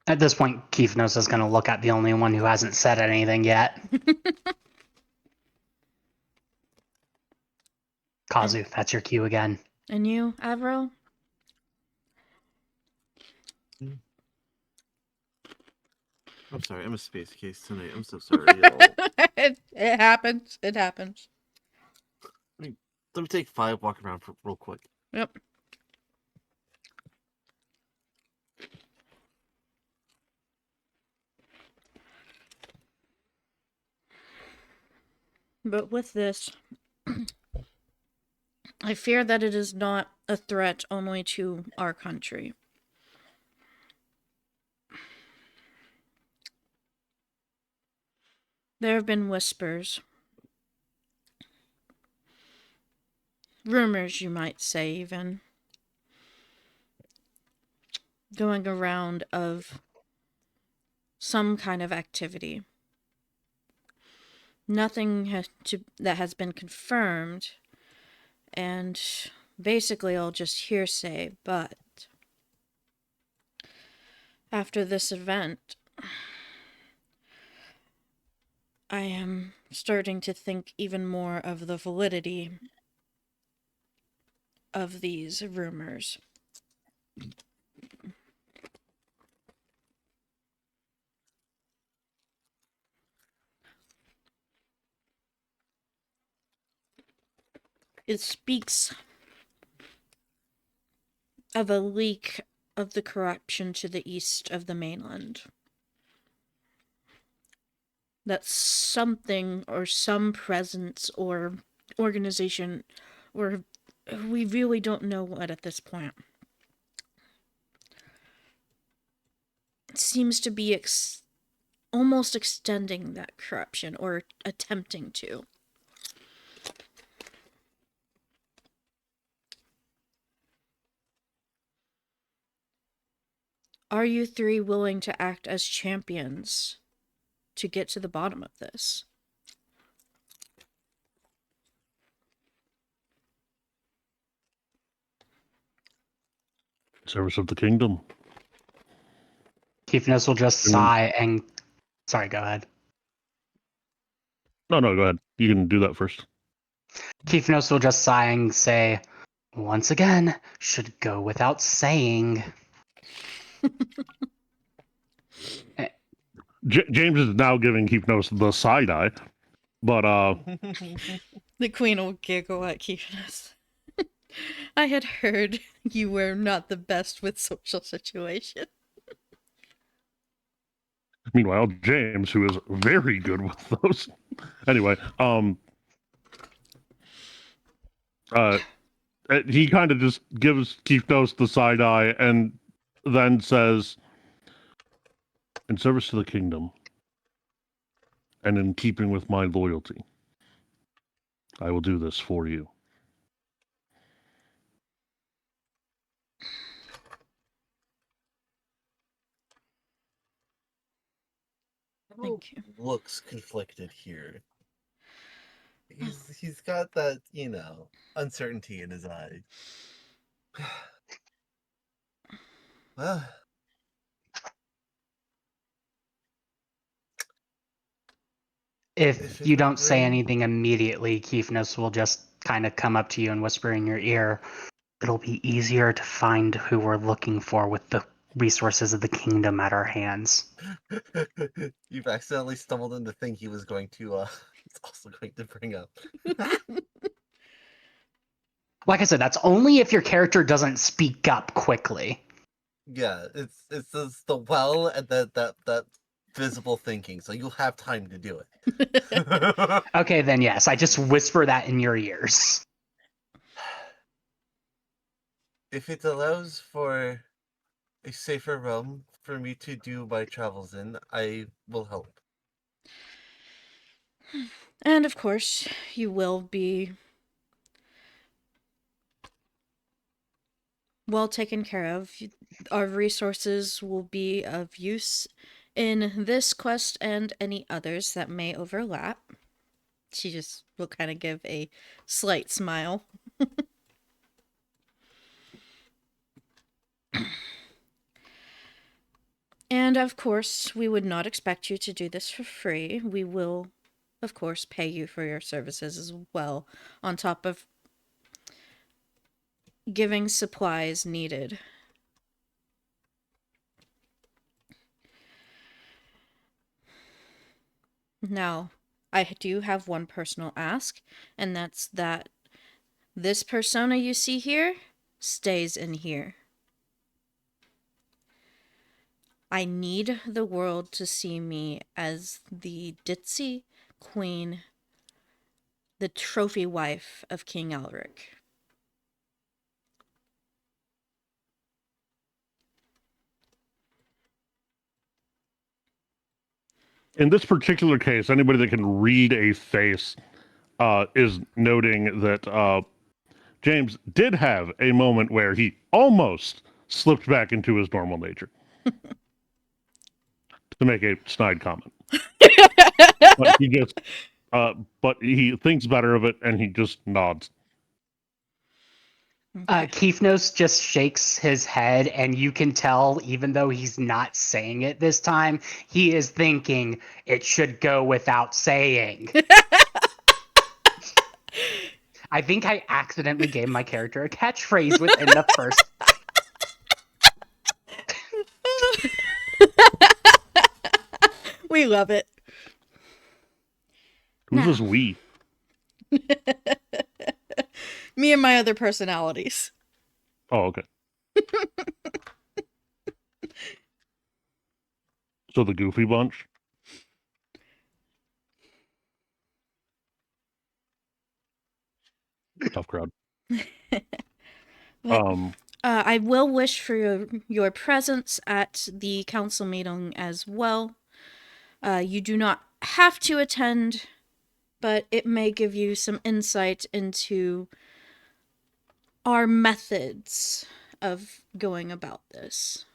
S6: At this point, Keefnos is going to look at the only one who hasn't said anything yet. Kazu, that's your cue again.
S2: And you, Avro?
S4: I'm sorry, I'm a space case tonight. I'm so sorry, y'all.
S2: It happens. It happens.
S4: Let me take 5, walk around real quick.
S2: Yep. But with this, I fear that it is not a threat only to our country. There have been whispers, rumors, you might say, even, going around of some kind of activity. Nothing that has been confirmed, and basically all just hearsay, but after this event, I am starting to think even more of the validity of these rumors. It speaks of a leak of the corruption to the east of the mainland. That something or some presence or organization, or we really don't know what at this point, seems to be almost extending that corruption or attempting to. Are you three willing to act as champions to get to the bottom of this?
S5: Service of the kingdom.
S6: Keefnos will just sigh and... Sorry, go ahead.
S5: No, go ahead. You can do that first.
S6: Keefnos will just sigh and say, once again, should go without saying.
S5: James is now giving Keefnos the side eye, but
S2: The queen will giggle at Keefnos. I had heard you were not the best with social situation.
S5: meanwhile, James, who is very good with those. Anyway, he kind of just gives Keefnos the side eye and then says, in service to the kingdom and in keeping with my loyalty, I will do this for you.
S2: Thank you.
S7: Looks conflicted here. He's got that, uncertainty in his eye. Well,
S6: If
S7: it
S6: you
S7: might
S6: don't say
S7: bring-
S6: anything immediately, Keefnos will just kind of come up to you and whisper in your ear, it'll be easier to find who we're looking for with the resources of the kingdom at our hands.
S7: You've accidentally stumbled into the thing he was going to, he's also going to bring up.
S6: Like I said, that's only if your character doesn't speak up quickly.
S7: Yeah, it's the well and that visible thinking, so you'll have time to do it.
S6: Okay, then yes, I just whisper that in your ears.
S7: If it allows for a safer realm for me to do my travels in, I will help.
S2: And of course, you will be well taken care of. Our resources will be of use in this quest and any others that may overlap. She just will kind of give a slight smile. And of course, we would not expect you to do this for free. We will, of course, pay you for your services as well, on top of giving supplies needed. Now, I do have one personal ask, and that's that this persona you see here stays in here. I need the world to see me as the ditzy queen, the trophy wife of King Elric.
S5: In this particular case, anybody that can read a face is noting that James did have a moment where he almost slipped back into his normal nature to make a snide comment. But he thinks better of it and he just nods.
S2: Okay.
S6: Keefnos just shakes his head, and you can tell, even though he's not saying it this time, he is thinking it should go without saying. I think I accidentally gave my character a catchphrase within the first.
S2: We love it.
S5: Who's
S2: Now.
S5: this we?
S2: Me and my other personalities.
S5: Oh, okay. So the goofy bunch? Tough crowd.
S2: I will wish for your presence at the council meeting as well. You do not have to attend, but it may give you some insight into our methods of going about this.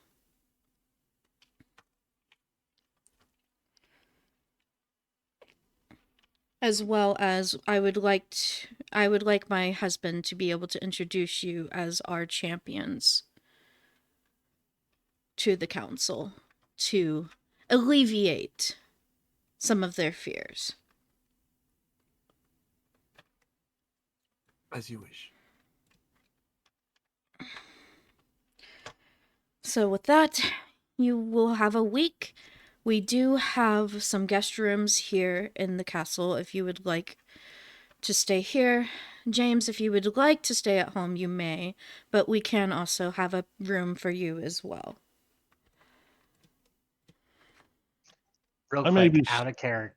S2: As well as I would like my husband to be able to introduce you as our champions to the council to alleviate some of their fears.
S4: As you wish.
S2: So with that, you will have a week. We do have some guest rooms here in the castle if you would like to stay here. James, if you would like to stay at home, you may, but we can also have a room for you as well.
S6: Real
S5: I may
S6: quick,
S5: be-
S6: out of character.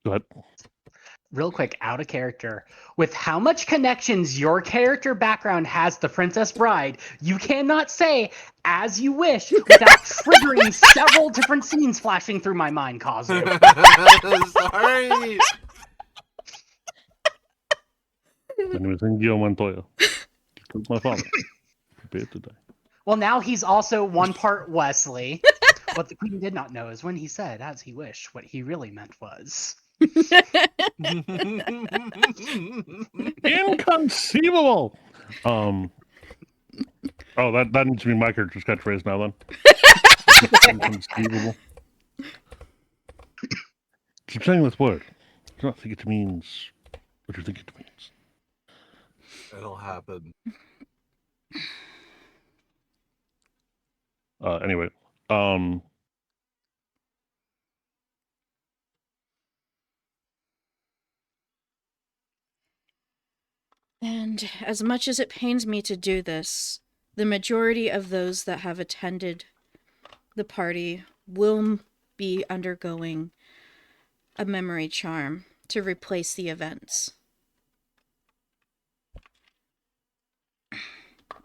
S5: Go ahead.
S6: Real quick, out of character. With how much connections your character background has to Princess Bride, you cannot say "as you wish" without triggering several different scenes flashing through my mind, Kazu.
S7: Sorry.
S5: My name is Ingio Montoya. He killed my father. Prepare to die.
S6: Well, now he's also one part Wesley. What the queen did not know is when he said "as he wished," what he really meant was.
S5: Inconceivable. Oh, that needs to be my character's catchphrase now. Then. Inconceivable. Keep saying this word. Do not think it means what you think it means.
S4: It'll happen.
S5: Anyway,
S2: And as much as it pains me to do this, the majority of those that have attended the party will be undergoing a memory charm to replace the events.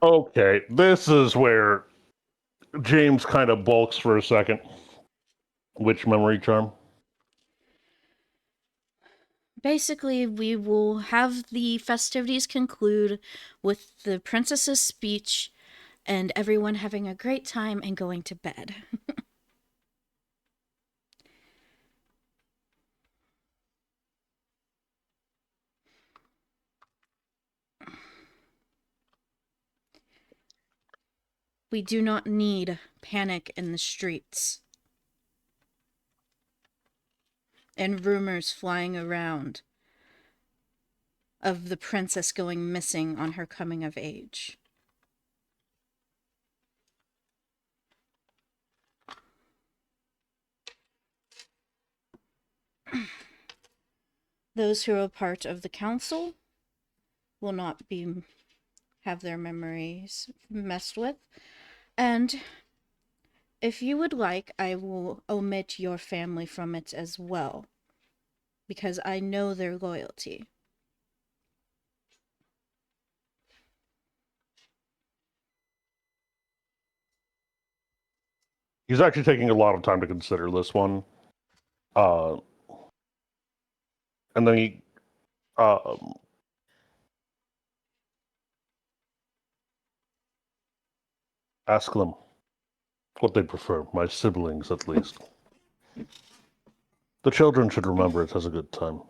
S5: okay, this is where James kind of bulks for a second. Which memory charm?
S2: Basically, we will have the festivities conclude with the princess's speech and everyone having a great time and going to bed. We do not need panic in the streets and rumors flying around of the princess going missing on her coming of age. Those who are part of the council will not have their memories messed with. And if you would like, I will omit your family from it as well, because I know their loyalty.
S5: He's actually taking a lot of time to consider this one. And then he ask them what they prefer, my siblings at least. The children should remember it as a good time.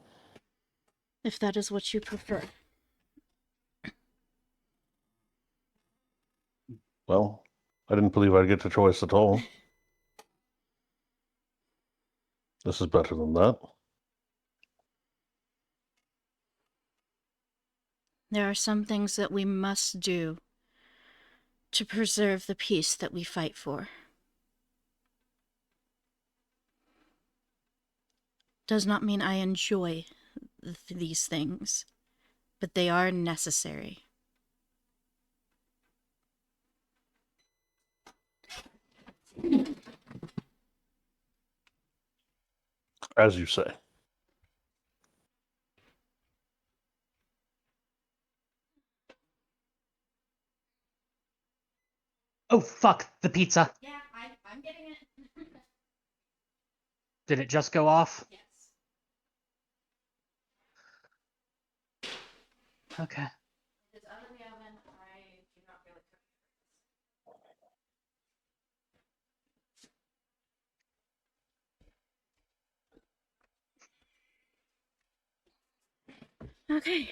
S2: If that is what you prefer.
S5: Well, I didn't believe I'd get a choice at all. This is better than that.
S2: There are some things that we must do to preserve the peace that we fight for. Does not mean I enjoy these things, but they are necessary.
S5: As you say.
S6: Oh, fuck, the pizza.
S2: Yeah, I'm getting it.
S6: Did it just go off?
S2: Yes.
S6: Okay.
S2: It's out of the oven. I do not really cook. Okay.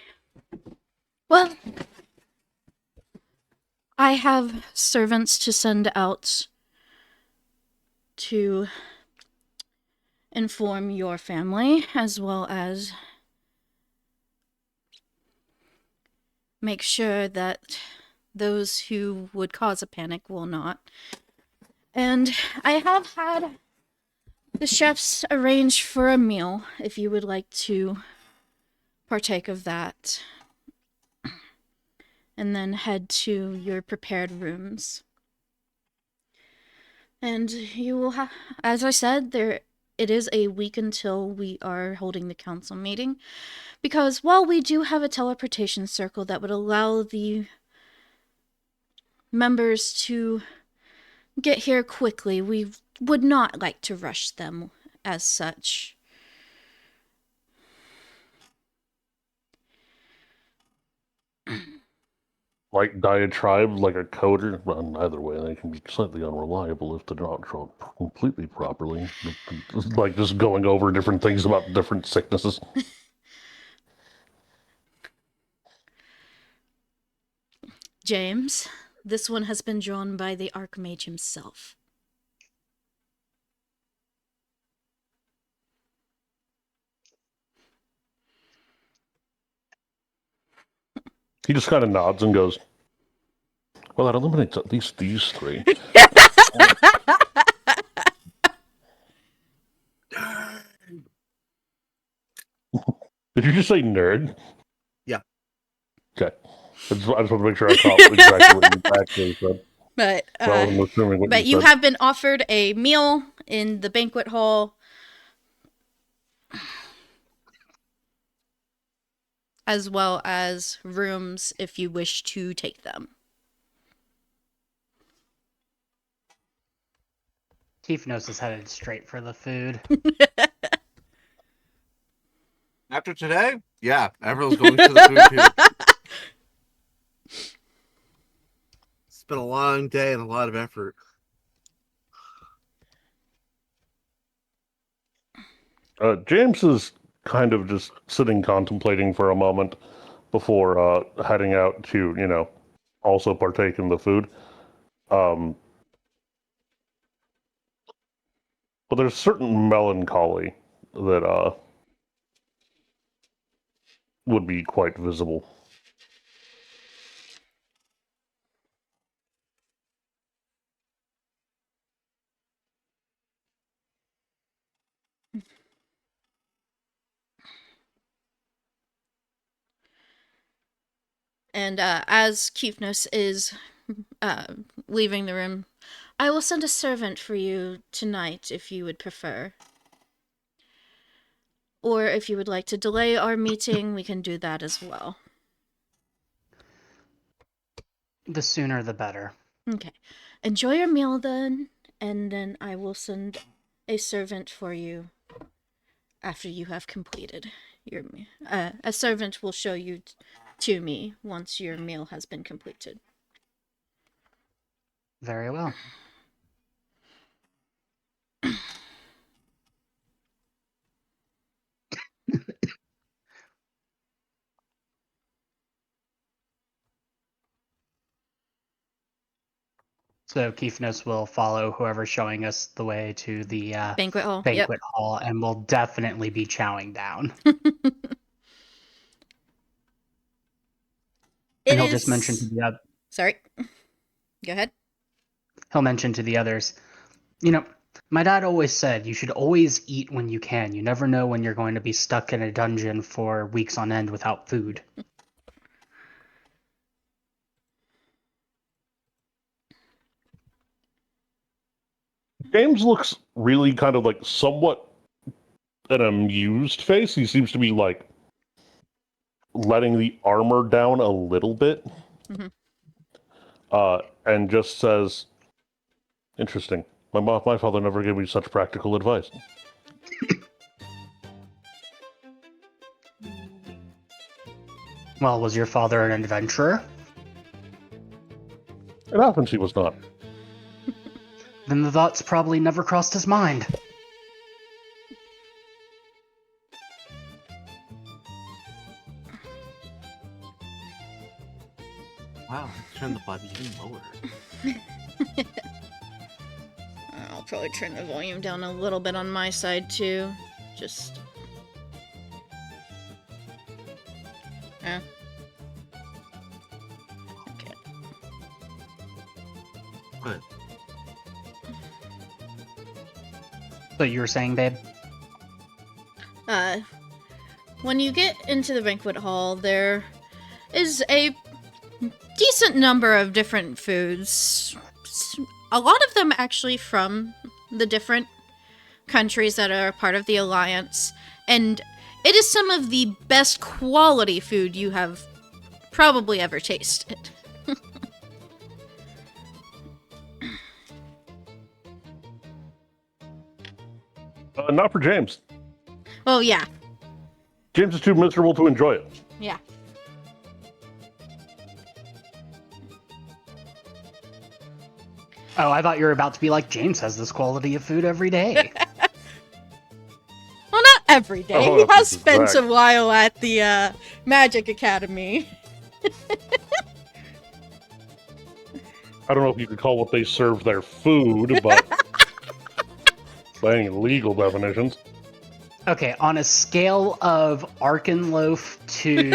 S2: Well, I have servants to send out to inform your family, as well as make sure that those who would cause a panic will not. And I have had the chefs arrange for a meal if you would like to partake of that. And then head to your prepared rooms. And you will have, as I said, it is a week until we are holding the council meeting. Because while we do have a teleportation circle that would allow the members to get here quickly, we would not like to rush them as such.
S5: Like diatribe, like a coder. Well, either way, they can be slightly unreliable if they're not drawn completely properly. Like just going over different things about different sicknesses.
S2: James, this one has been drawn by the Archmage himself.
S5: He just kind of nods and goes, well, that eliminates at least these three. Did you just say nerd?
S7: Yeah.
S5: Okay. I just want to make sure I caught exactly what you actually said.
S2: But
S5: Well, I'm assuming what
S2: you
S5: said.
S2: have been offered a meal in the banquet hall, as well as rooms if you wish to take them.
S6: Keefnos is headed straight for the food.
S4: After today, yeah, everyone's going for the food too. It's been a long day and a lot of effort.
S5: James is kind of just sitting contemplating for a moment before heading out to, also partake in the food. But there's certain melancholy that would be quite visible.
S2: And as Keefnos is leaving the room, I will send a servant for you tonight if you would prefer. Or if you would like to delay our meeting, we can do that as well.
S6: The sooner the better.
S2: Okay. Enjoy your meal then, and then I will send a servant for you after you have completed your meal. A servant will show you to me once your meal has been completed.
S6: Very well. So Keefnos will follow whoever's showing us the way to the
S2: Banquet hall.
S6: banquet hall, and will definitely be chowing down. And he'll just mention to the
S2: Sorry. Go ahead.
S6: he'll mention to the others, my dad always said you should always eat when you can. You never know when you're going to be stuck in a dungeon for weeks on end without food.
S5: James looks really kind of like somewhat an amused face. He seems to be like letting the armor down a little bit.
S2: Mhm.
S5: And just says, interesting. My father never gave me such practical advice.
S6: Well, was your father an adventurer?
S5: It happens he was not.
S6: Then the thoughts probably never crossed his mind.
S4: Wow, turn the button even lower.
S2: I'll probably turn the volume down a little bit on my side too. Just. Okay.
S4: Good.
S6: So you were saying, babe?
S2: When you get into the banquet hall, there is a decent number of different foods. A lot of them actually from the different countries that are part of the Alliance. And it is some of the best quality food you have probably ever tasted.
S5: Not for James.
S2: Oh, yeah.
S5: James is too miserable to enjoy it.
S2: Yeah.
S6: Oh, I thought you were about to be like, James has this quality of food every day.
S2: Well, not every day.
S5: Oh,
S2: He has
S5: this is
S2: spent
S5: right.
S2: a while at the Magic Academy.
S5: I don't know if you could call what they serve their food, but by any legal definitions.
S6: Okay, on a scale of Arkenloaf to...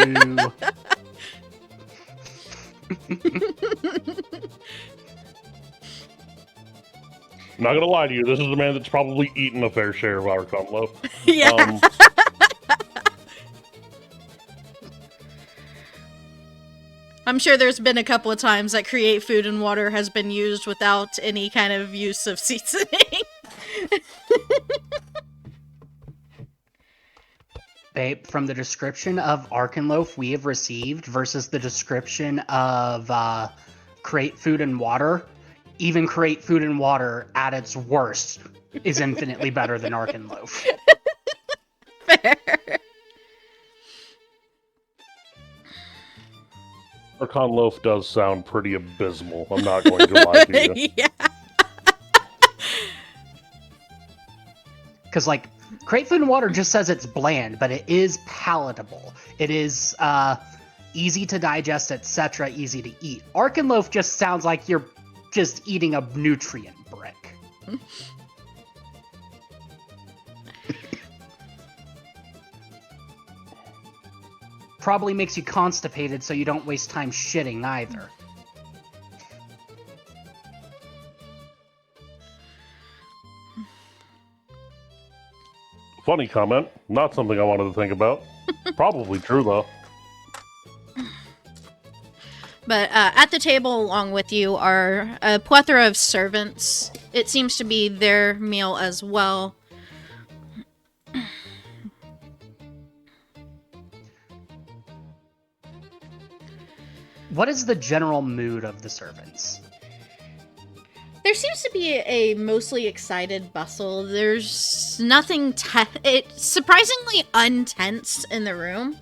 S5: Not gonna lie to you, this is a man that's probably eaten a fair share of our loaf.
S2: Yeah. I'm sure there's been a couple of times that Create Food and Water has been used without any kind of use of seasoning.
S6: Babe, from the description of Arkenloaf we have received versus the description of Create Food and Water, even create food and water at its worst is infinitely better than Arkenloaf.
S2: Fair.
S5: Archon Loaf does sound pretty abysmal. I'm not going to lie to you.
S2: Yeah.
S6: Because, like, create food and water just says it's bland, but it is palatable. It is easy to digest, etc., easy to eat. Arkenloaf just sounds like you're just eating a nutrient brick. Probably makes you constipated so you don't waste time shitting either.
S5: Funny comment. Not something I wanted to think about. Probably true, though.
S2: But at the table along with you are a plethora of servants. It seems to be their meal as well.
S6: What is the general mood of the servants?
S2: There seems to be a mostly excited bustle. There's nothing it's surprisingly untense in the room.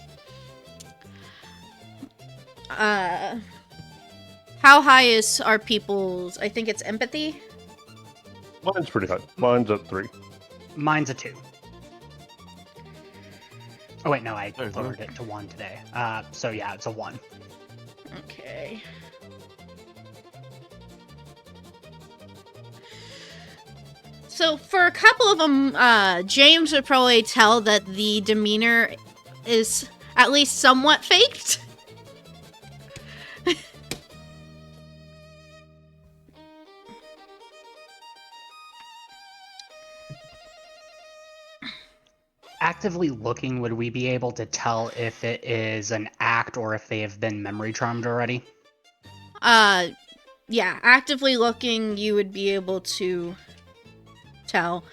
S2: How high is our people's, I think it's empathy?
S5: Mine's pretty high. Mine's at 3.
S6: Mine's a 2. Oh wait, no, I
S4: There's
S6: lowered it to 1 today. So yeah, it's a 1.
S2: Okay. So for a couple of them, James would probably tell that the demeanor is at least somewhat faked.
S6: Actively looking, would we be able to tell if it is an act or if they have been memory charmed already?
S2: Yeah, actively looking, you would be able to tell.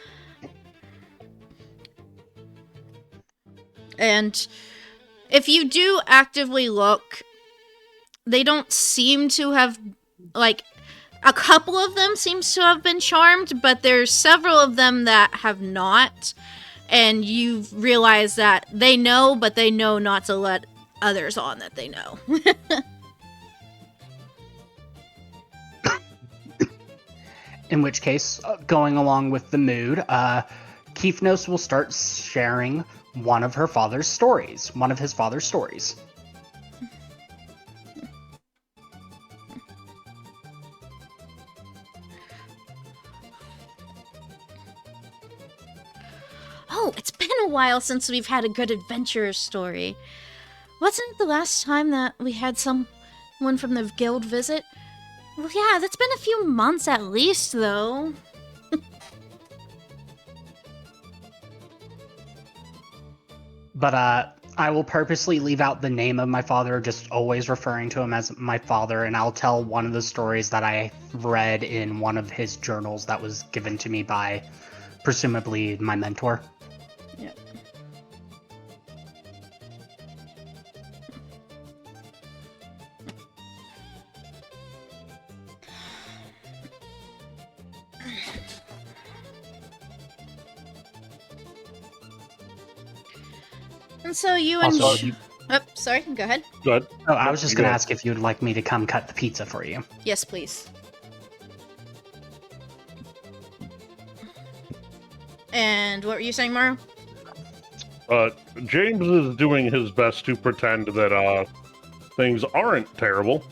S2: And if you do actively look, they don't seem to have, like, a couple of them seems to have been charmed, but there's several of them that have not. And you realize that they know, but they know not to let others on that they know.
S6: In which case, going along with the mood, Kifnos will start sharing one of his father's stories.
S2: Oh, it's been a while since we've had a good adventurer story. Wasn't it the last time that we had someone from the guild visit? Well, yeah, that's been a few months at least, though.
S6: But I will purposely leave out the name of my father, just always referring to him as my father, and I'll tell one of the stories that I read in one of his journals that was given to me by, presumably, my mentor.
S2: Yeah. And so you and...
S6: Also,
S2: Oh, sorry, go ahead.
S5: Go ahead.
S6: Oh, I was just going to
S5: Go
S6: ask if you'd like me to come cut the pizza for you.
S2: Yes, please. And what were you saying, Mario?
S5: James is doing his best to pretend that things aren't terrible.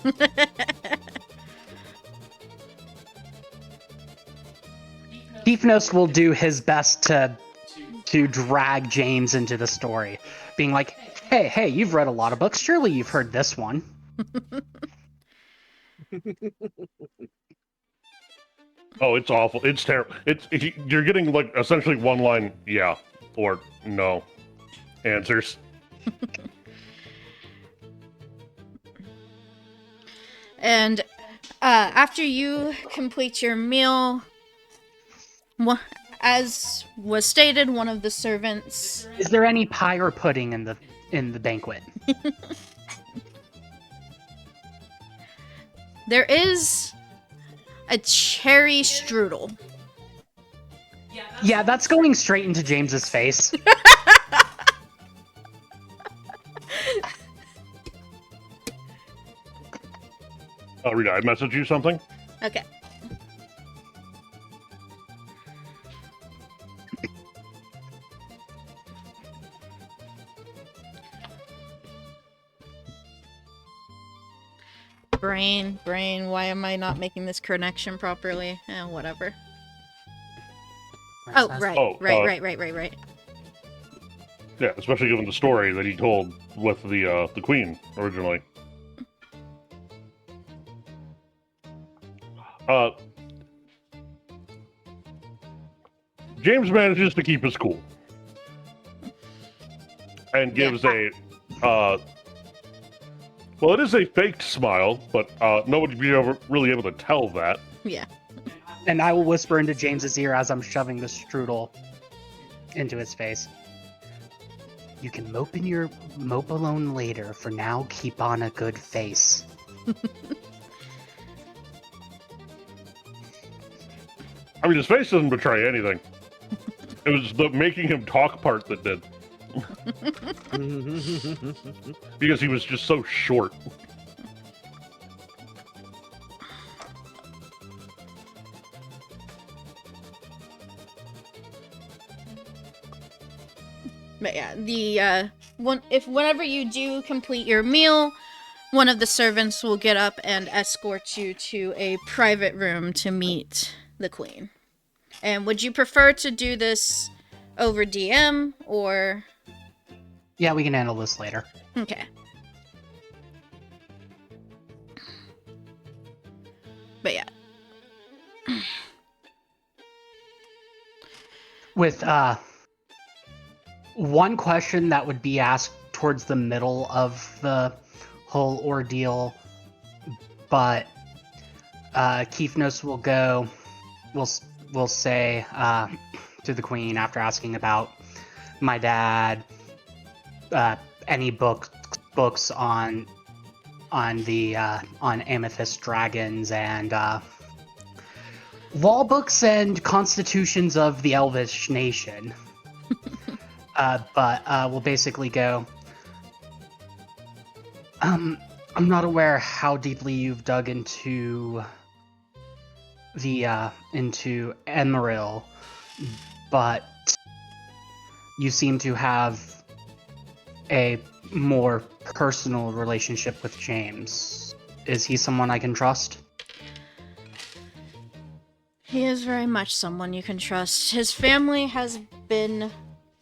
S6: Kifnos will do his best to drag James into the story, being like, hey, you've read a lot of books. Surely you've heard this one.
S5: Oh, it's awful. It's terrible. You're getting like essentially one line, yeah or no answers.
S2: And after you complete your meal, as was stated, one of the servants...
S6: Is there any pie or pudding in the banquet?
S2: There is A cherry strudel.
S6: Yeah, that's going straight into James's face.
S5: Rita, I messaged you something.
S2: Okay. Brain, why am I not making this connection properly? Whatever. Oh, right,
S5: Oh,
S2: right.
S5: Yeah, especially given the story that he told with the Queen originally. James manages to keep his cool and gives a well, it is a faked smile, but nobody'd be really able to tell that.
S2: Yeah.
S6: And I will whisper into James's ear as I'm shoving the strudel into his face. You can mope alone later. For now, keep on a good face.
S5: I mean, his face doesn't betray anything. It was the making him talk part that did. Because he was just so short.
S2: But yeah, whenever you do complete your meal, one of the servants will get up and escort you to a private room to meet the Queen. And would you prefer to do this over DM or?
S6: Yeah, we can handle this later.
S2: Okay. But yeah.
S6: With one question that would be asked towards the middle of the whole ordeal, but Keefnos will say to the Queen after asking about my dad, any books on amethyst dragons and law books and constitutions of the Elvish nation. But we'll basically go. I'm not aware how deeply you've dug into into Emeril, but you seem to have a more personal relationship with James. Is he someone I can trust?
S2: He is very much someone you can trust. His family has been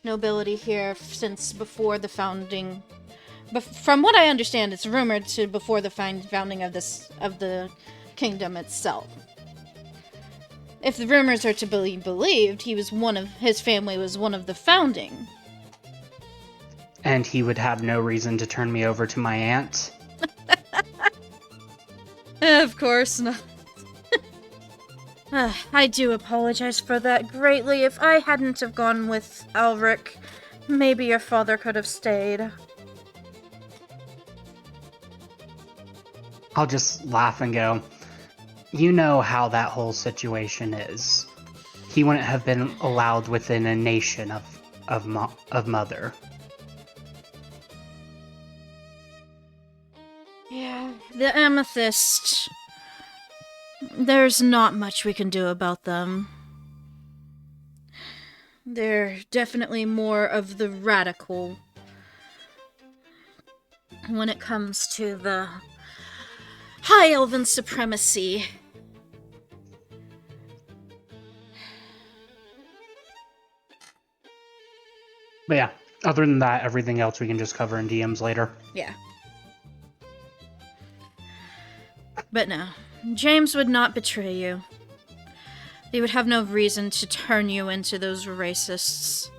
S2: nobility here since before the founding. But from what I understand, it's rumored to before the founding of the kingdom itself. If the rumors are to be believed, his family was one of the founding.
S6: And he would have no reason to turn me over to my aunt?
S2: Of course not. I do apologize for that greatly. If I hadn't have gone with Alric, maybe your father could have stayed.
S6: I'll just laugh and go, you know how that whole situation is. He wouldn't have been allowed within a nation of Mother.
S2: Yeah, the amethyst. There's not much we can do about them. They're definitely more of the radical when it comes to the High Elven supremacy.
S6: But yeah, other than that, everything else we can just cover in DMs later.
S2: Yeah. But no, James would not betray you. He would have no reason to turn you into those racists.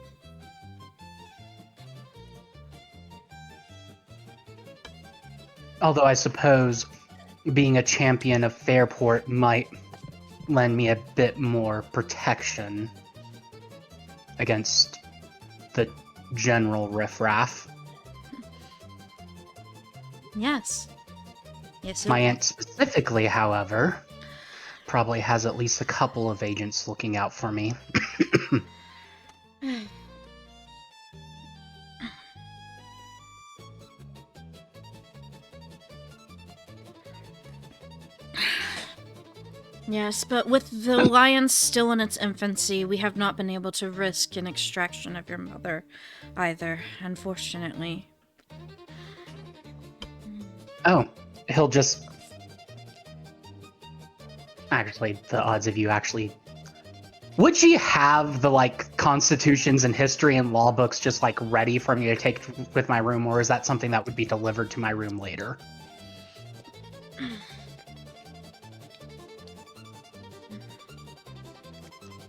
S6: Although I suppose being a champion of Fairport might lend me a bit more protection against the general riffraff.
S2: Yes. Yes,
S6: My aunt specifically, however, probably has at least a couple of agents looking out for me.
S2: Yes, but with the alliance still in its infancy, we have not been able to risk an extraction of your mother either, unfortunately.
S6: Oh, he'll just... Actually, the odds of you actually... Would she have the, like, constitutions and history and law books just, like, ready for me to take with my room, or is that something that would be delivered to my room later?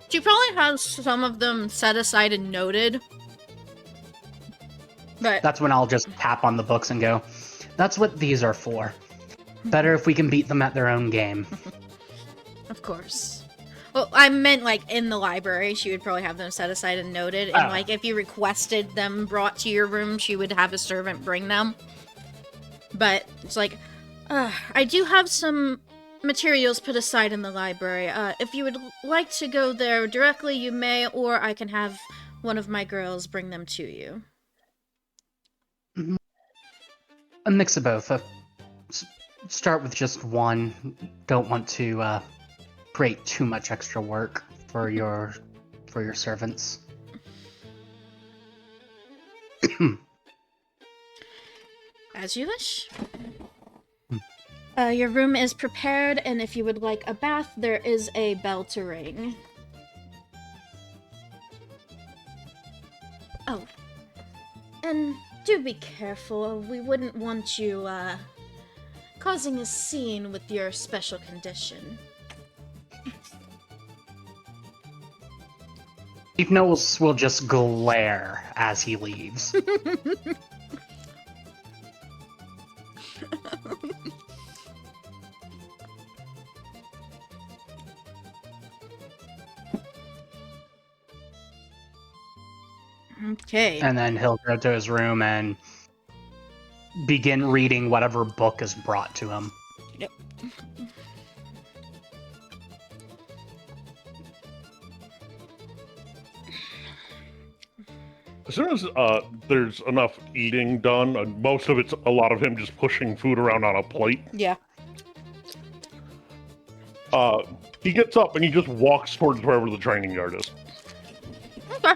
S2: She probably has some of them set aside and noted. But
S6: That's when I'll just tap on the books and go, that's what these are for. Better if we can beat them at their own game.
S2: of course. Well, I meant like in the library, she would probably have them set aside and noted. And like if you requested them brought to your room, she would have a servant bring them. But it's like, I do have some materials put aside in the library. If you would like to go there directly, you may, or I can have one of my girls bring them to you.
S6: A mix of both. Start with just one. Don't want to create too much extra work for your servants.
S2: As you wish. Your room is prepared, and if you would like a bath, there is a bell to ring. Oh. And do be careful. We wouldn't want you, causing a scene with your special condition.
S6: Chief Knowles will just glare as he leaves.
S2: Okay.
S6: And then he'll go to his room and begin reading whatever book is brought to him.
S2: Yep.
S5: As soon as there's enough eating done, most of it's a lot of him just pushing food around on a plate.
S2: Yeah.
S5: He gets up and he just walks towards wherever the training yard is.
S2: Okay.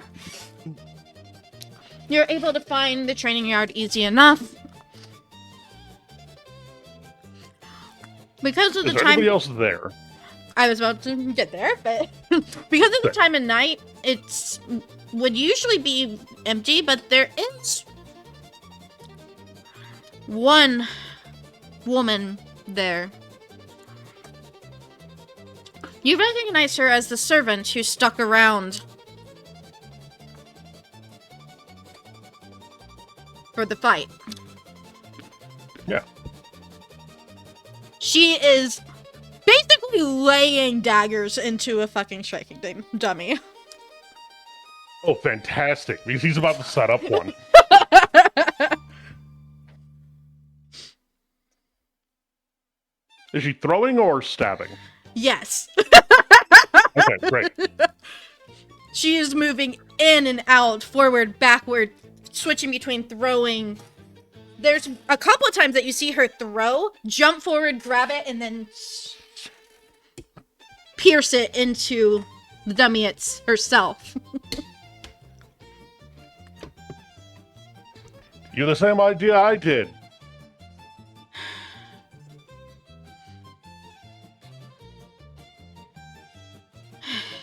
S2: You're able to find the training yard easy enough. Because of the
S5: Is there
S2: time...
S5: anybody else there?
S2: I was about to get there, but because of the time of night, it's would usually be empty, but there is one woman there. You recognize her as the servant who stuck around for the fight.
S5: Yeah.
S2: She is basically laying daggers into a fucking striking dummy.
S5: Oh, fantastic. Because he's about to set up one. Is she throwing or stabbing?
S2: Yes.
S5: Okay, great.
S2: She is moving in and out, forward, backward, switching between throwing. There's a couple of times that you see her throw, jump forward, grab it, and then pierce it into the dummy herself.
S5: You're the same idea I did.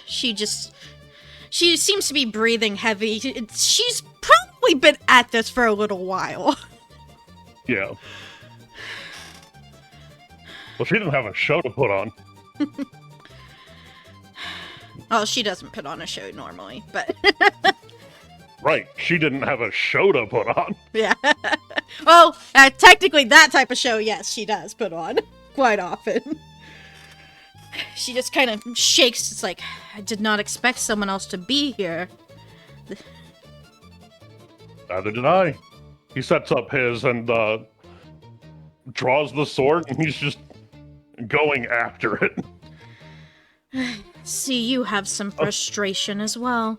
S2: She seems to be breathing heavy. She's probably been at this for a little while.
S5: Yeah. Well, she didn't have a show to put on.
S2: Oh, she doesn't put on a show normally, but...
S5: Right, she didn't have a show to put on.
S2: Yeah. Well, technically that type of show, yes, she does put on. Quite often. She just kind of shakes. It's like, I did not expect someone else to be here.
S5: Neither did I. He sets up his and draws the sword, and he's just going after it.
S2: See, you have some frustration as well.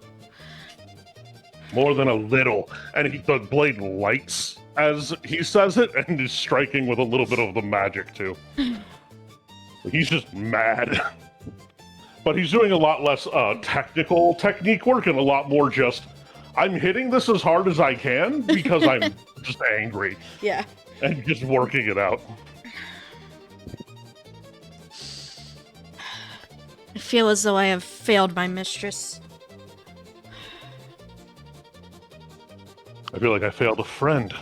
S5: More than a little. And the blade lights as he says it, and is striking with a little bit of the magic, too. He's just mad. But he's doing a lot less technical technique work and a lot more just, I'm hitting this as hard as I can because I'm just angry.
S2: Yeah.
S5: And just working it out.
S2: I feel as though I have failed my mistress.
S5: I feel like I failed a friend.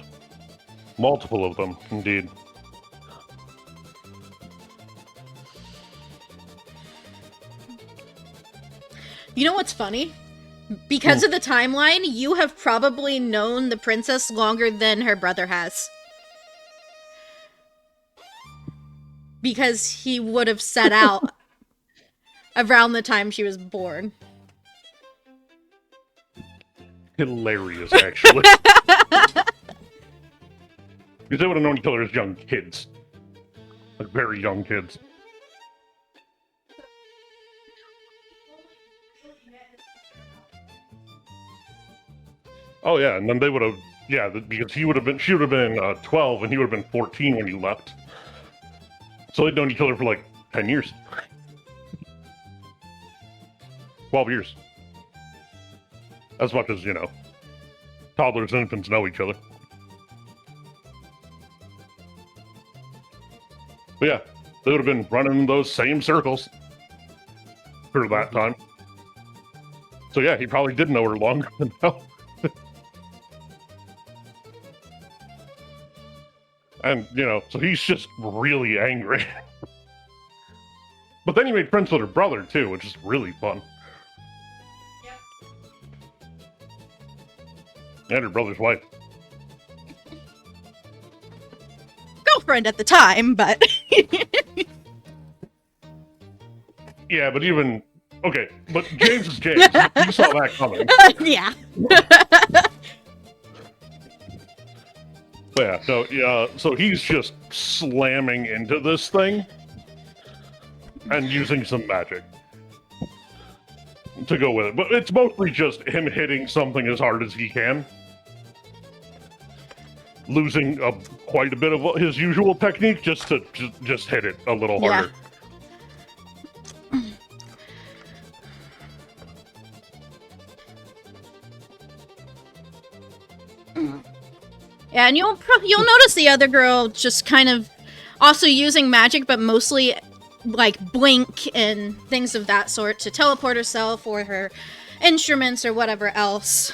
S5: Multiple of them, indeed.
S2: You know what's funny? Because of the timeline, you have probably known the princess longer than her brother has. Because he would have set out around the time she was born.
S5: Hilarious, actually. Because they would have known each other as young kids. Like, very young kids. Oh yeah, and then they would have, yeah, because she would have been 12 and he would have been 14 when you left. So they'd known each other for like 10 years. 12 years. As much as, you know, toddlers and infants know each other. But yeah, they would have been running in those same circles for that time. So yeah, he probably did know her longer than now. And, you know, so he's just really angry. But then he made friends with her brother, too, which is really fun.
S2: Yep.
S5: And her brother's wife.
S2: Girlfriend at the time, but...
S5: Yeah, but even... Okay, but James is James. You saw that coming.
S2: Yeah.
S5: But yeah, so he's just slamming into this thing and using some magic to go with it. But it's mostly just him hitting something as hard as he can, losing quite a bit of his usual technique just to just hit it a little harder.
S2: Yeah, and you'll notice the other girl just kind of also using magic, but mostly like blink and things of that sort to teleport herself or her instruments or whatever else.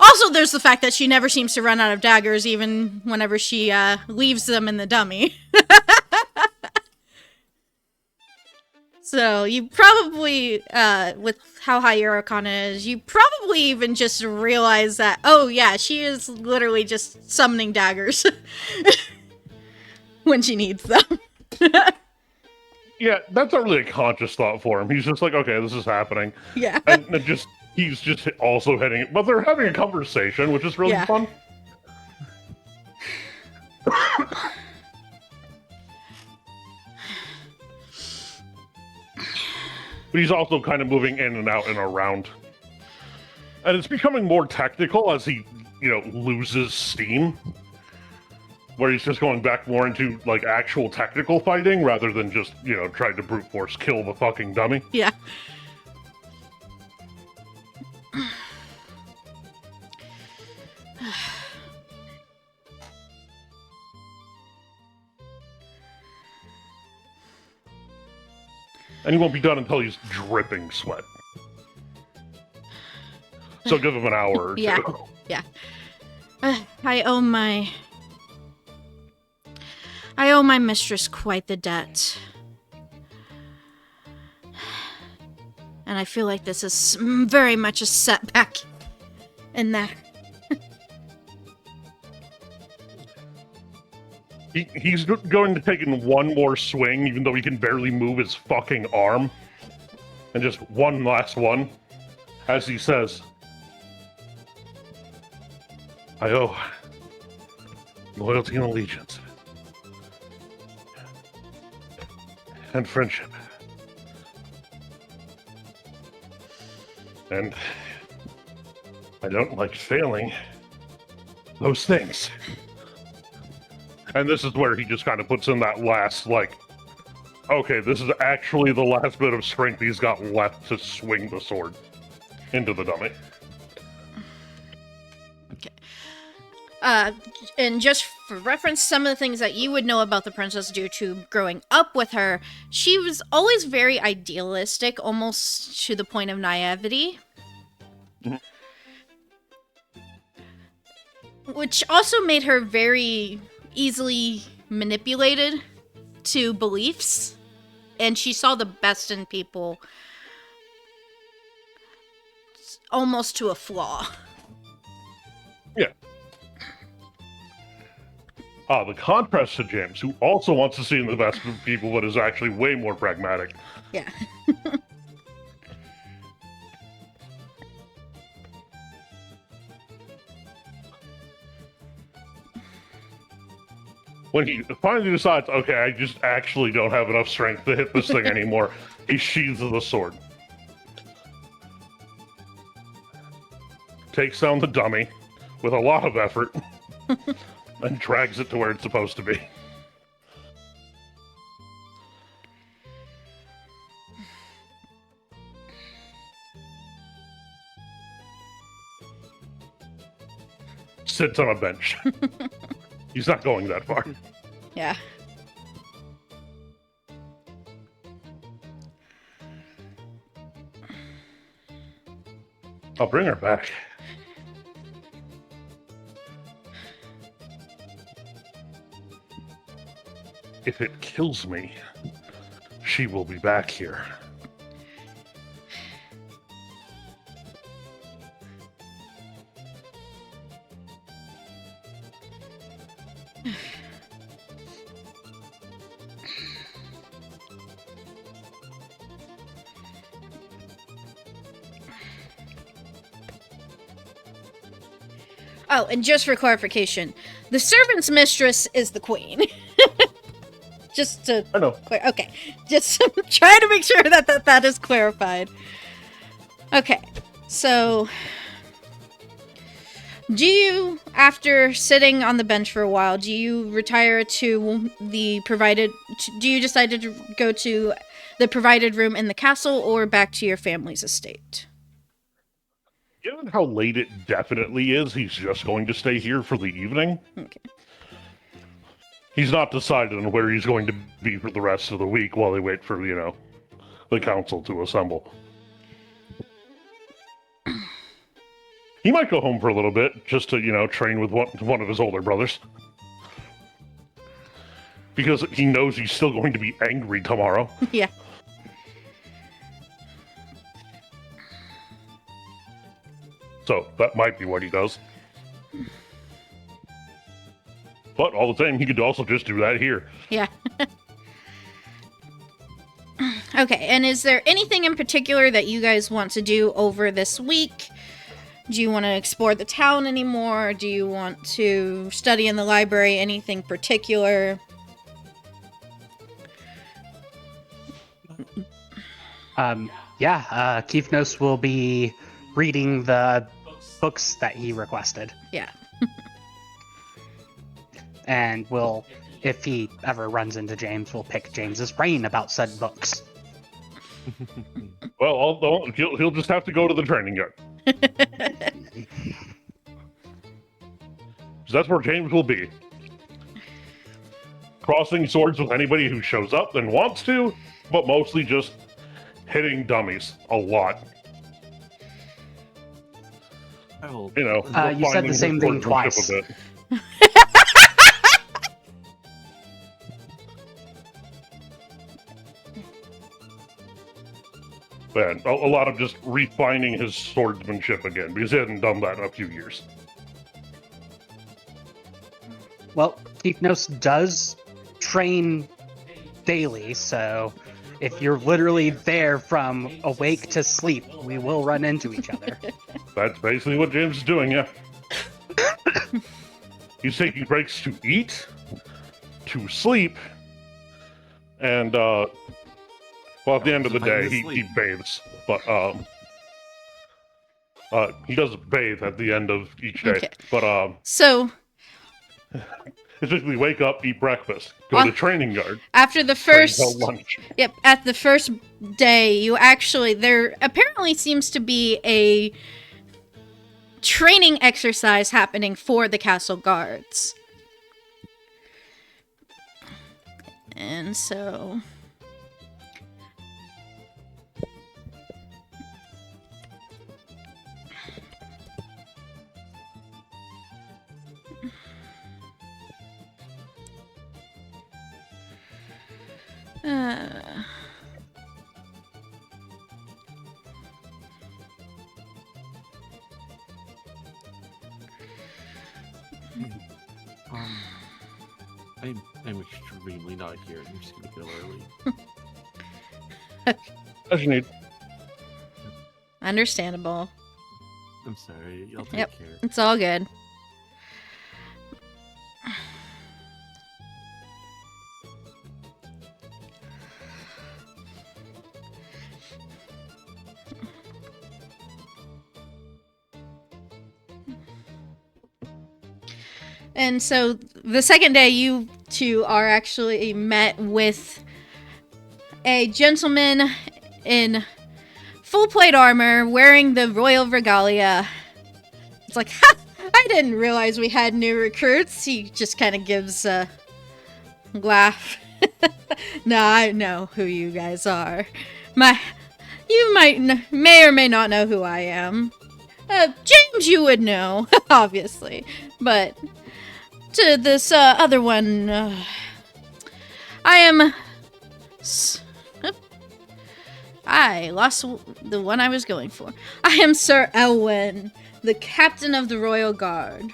S2: Also, there's the fact that she never seems to run out of daggers, even whenever she leaves them in the dummy. So you probably, with how high your Arcana is, you probably even just realize that, oh yeah, she is literally just summoning daggers when she needs them.
S5: Yeah, that's not really a conscious thought for him. He's just like, okay, this is happening.
S2: Yeah.
S5: And he's just also hitting it. But they're having a conversation, which is really fun. But he's also kind of moving in and out and around. And it's becoming more technical as he, you know, loses steam. Where he's just going back more into, like, actual technical fighting rather than just, you know, trying to brute force kill the fucking dummy.
S2: Yeah.
S5: And he won't be done until he's dripping sweat. So give him an hour or two.
S2: Yeah. I owe my mistress quite the debt. And I feel like this is very much a setback in that.
S5: He's going to take in one more swing, even though he can barely move his fucking arm. And just one last one. As he says, I owe loyalty and allegiance and friendship. And I don't like failing those things. And this is where he just kind of puts in that last, like, okay, this is actually the last bit of strength he's got left to swing the sword into the dummy.
S2: And just for reference, some of the things that you would know about the princess due to growing up with her, she was always very idealistic, almost to the point of naivety.
S5: Mhm.
S2: Which also made her very easily manipulated to beliefs. And she saw the best in people almost to a flaw.
S5: Yeah. The contrast to James, who also wants to see in the best of people, but is actually way more pragmatic.
S2: Yeah.
S5: When he finally decides, okay, I just actually don't have enough strength to hit this thing anymore, he sheathes the sword. Takes down the dummy with a lot of effort and drags it to where it's supposed to be. Sits on a bench. He's not going that far.
S2: Yeah.
S5: I'll bring her back. If it kills me, she will be back here.
S2: Oh, and just for clarification, the servant's mistress is the queen. Just to...
S5: I know.
S2: Okay. Just trying to make sure that is clarified. Okay. So... do you, after sitting on the bench for a while, do you retire to the provided... do you decide to go to the provided room in the castle or back to your family's estate?
S5: Given how late it definitely is, he's just going to stay here for the evening.
S2: Okay.
S5: He's not decided on where he's going to be for the rest of the week while they wait for, the council to assemble. He might go home for a little bit, just to, train with one of his older brothers. Because he knows he's still going to be angry tomorrow.
S2: Yeah.
S5: So, that might be what he does. But all the same, he could also just do that here.
S2: Yeah. Okay, and is there anything in particular that you guys want to do over this week? Do you want to explore the town anymore? Do you want to study in the library? Anything particular?
S6: Kifnos will be reading the books that he requested.
S2: Yeah.
S6: And will, if he ever runs into James, we'll pick James's brain about said books.
S5: Well, although he'll just have to go to the training yard. So that's where James will be. Crossing swords with anybody who shows up and wants to, but mostly just hitting dummies a lot.
S4: Oh,
S6: You said the same thing twice.
S5: And a lot of just refining his swordsmanship again, because he hadn't done that in a few years.
S6: Well, Kifnos does train daily, so if you're literally there from awake to sleep, we will run into each other.
S5: That's basically what James is doing, yeah. He's taking breaks to eat, to sleep, and Well, at the end of the
S4: Fighting
S5: day,
S4: to
S5: he
S4: sleep.
S5: bathes, but he does bathe at the end of each day.
S2: Okay.
S5: But
S2: So
S5: it's basically wake up, eat breakfast, go to training yard,
S2: after the
S5: train
S2: first,
S5: till lunch.
S2: yep, at the first day, you actually, there apparently seems to be a training exercise happening for the castle guards. And so
S4: I'm extremely not here. I'm just gonna go early.
S5: As you need.
S2: understandable.
S4: I'm sorry. Y'all take
S2: Yep.
S4: care.
S2: It's all good. And so the second day, you two are actually met with a gentleman in full plate armor wearing the royal regalia. It's like, ha! I didn't realize we had new recruits. He just kind of gives a laugh. No, I know who you guys are. You may or may not know who I am. James, you would know, obviously. But to this other one, I am. I lost the one I was going for. I am Sir Elwyn, the captain of the Royal Guard.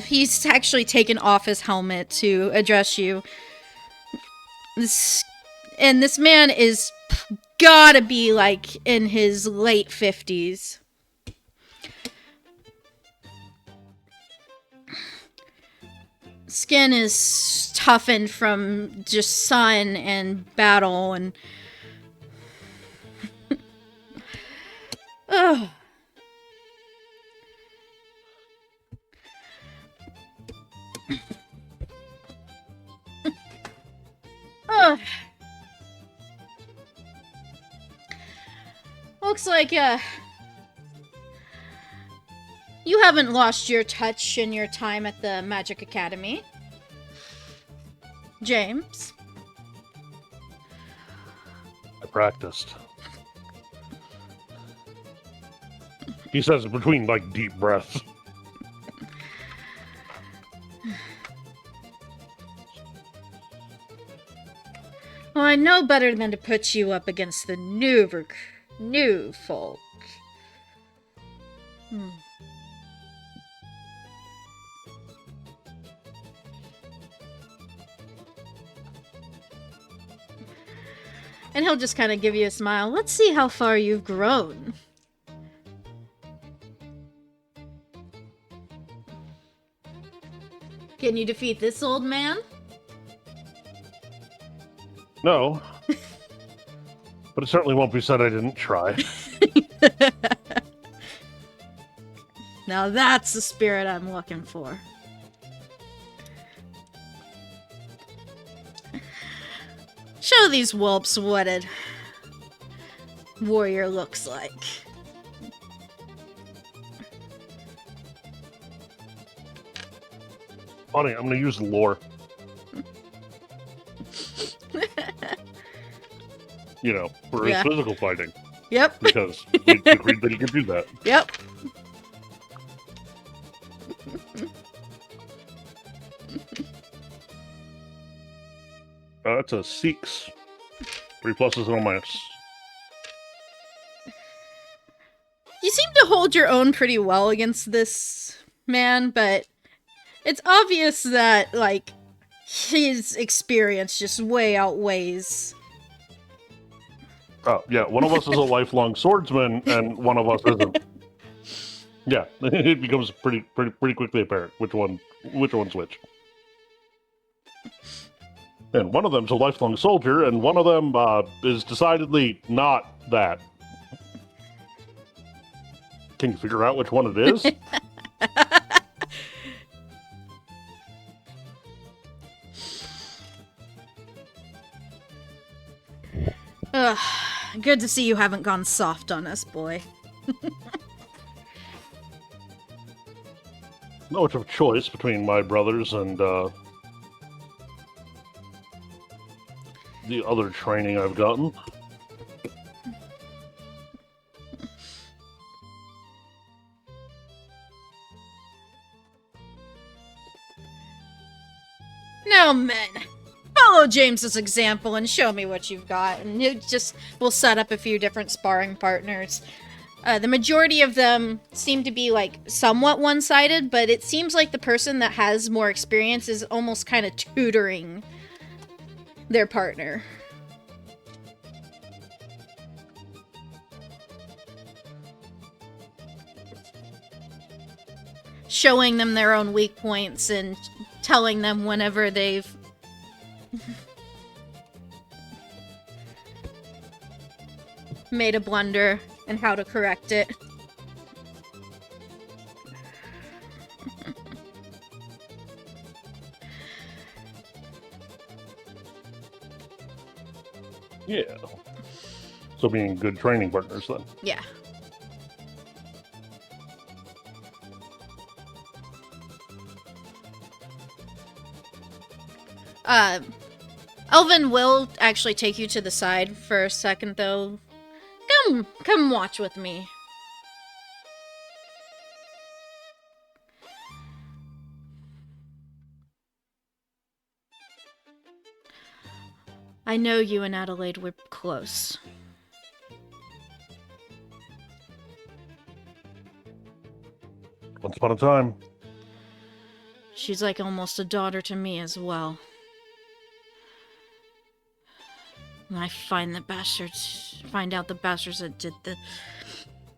S2: He's actually taken off his helmet to address you. This man is gotta be like in his late 50s. Skin is toughened from just sun and battle and ugh. Ugh. Looks like you haven't lost your touch in your time at the Magic Academy, James.
S5: I practiced. He says it between, like, deep breaths.
S2: Well, I know better than to put you up against the new folk. And he'll just kind of give you a smile. Let's see how far you've grown. Can you defeat this old man?
S5: No. But it certainly won't be said I didn't try.
S2: Now that's the spirit I'm looking for. Show these whelps what a warrior looks like.
S5: Funny, I'm gonna use lore. You know, for his
S2: Yeah.
S5: physical fighting.
S2: Yep.
S5: Because we agreed that he could do that.
S2: Yep.
S5: That's a 6. 3 pluses and a minus.
S2: You seem to hold your own pretty well against this man, but it's obvious that, like, his experience just way outweighs.
S5: Oh, yeah, one of us is a lifelong swordsman, and one of us isn't. Yeah, it becomes pretty quickly apparent which one's which. And one of them's a lifelong soldier, and one of them is decidedly not that. Can you figure out which one it is?
S2: Ugh, good to see you haven't gone soft on us, boy.
S5: Not much of a choice between my brothers and the other training I've gotten.
S2: Now, men, follow James's example and show me what you've got, and we'll set up a few different sparring partners. The majority of them seem to be, like, somewhat one-sided, but it seems like the person that has more experience is almost kind of tutoring their partner. Showing them their own weak points and telling them whenever they've made a blunder and how to correct it.
S5: Yeah. So being good training partners then.
S2: Yeah. Elvin will actually take you to the side for a second, though. Come watch with me. I know you and Adelaide were close.
S5: Once upon a time.
S2: She's like almost a daughter to me as well. And I find out the bastards that did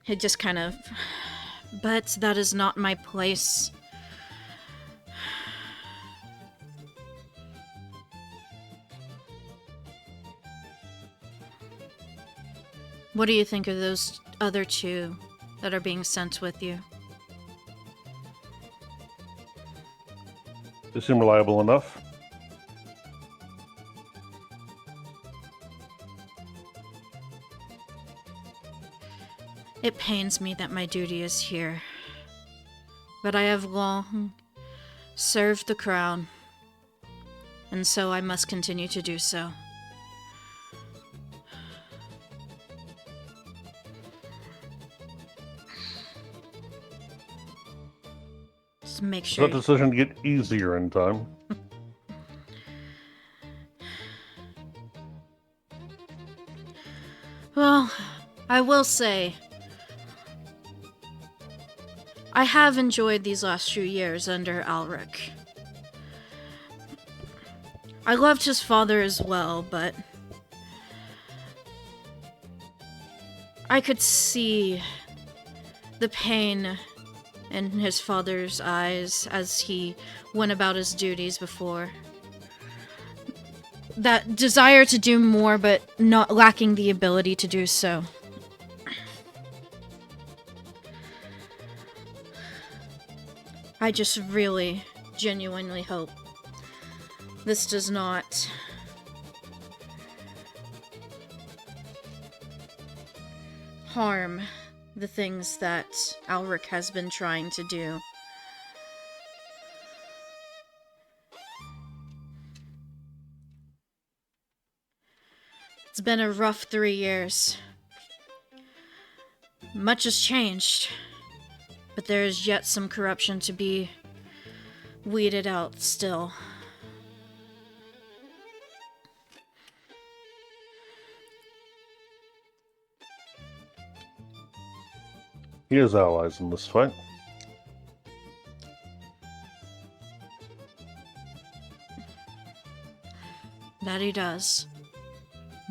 S2: it just kind of... But that is not my place. What do you think of those other two that are being sent with you?
S5: They seem reliable enough.
S2: It pains me that my duty is here, but I have long served the crown, and so I must continue to do so. Just make sure.
S5: That decision to get easier in time.
S2: Well, I will say, I have enjoyed these last few years under Alric. I loved his father as well, but I could see the pain in his father's eyes as he went about his duties before. That desire to do more, but not lacking the ability to do so. I just really, genuinely hope this does not harm the things that Alric has been trying to do. It's been a rough 3 years. Much has changed, but there is yet some corruption to be weeded out still.
S5: He has allies in this fight.
S2: That he does.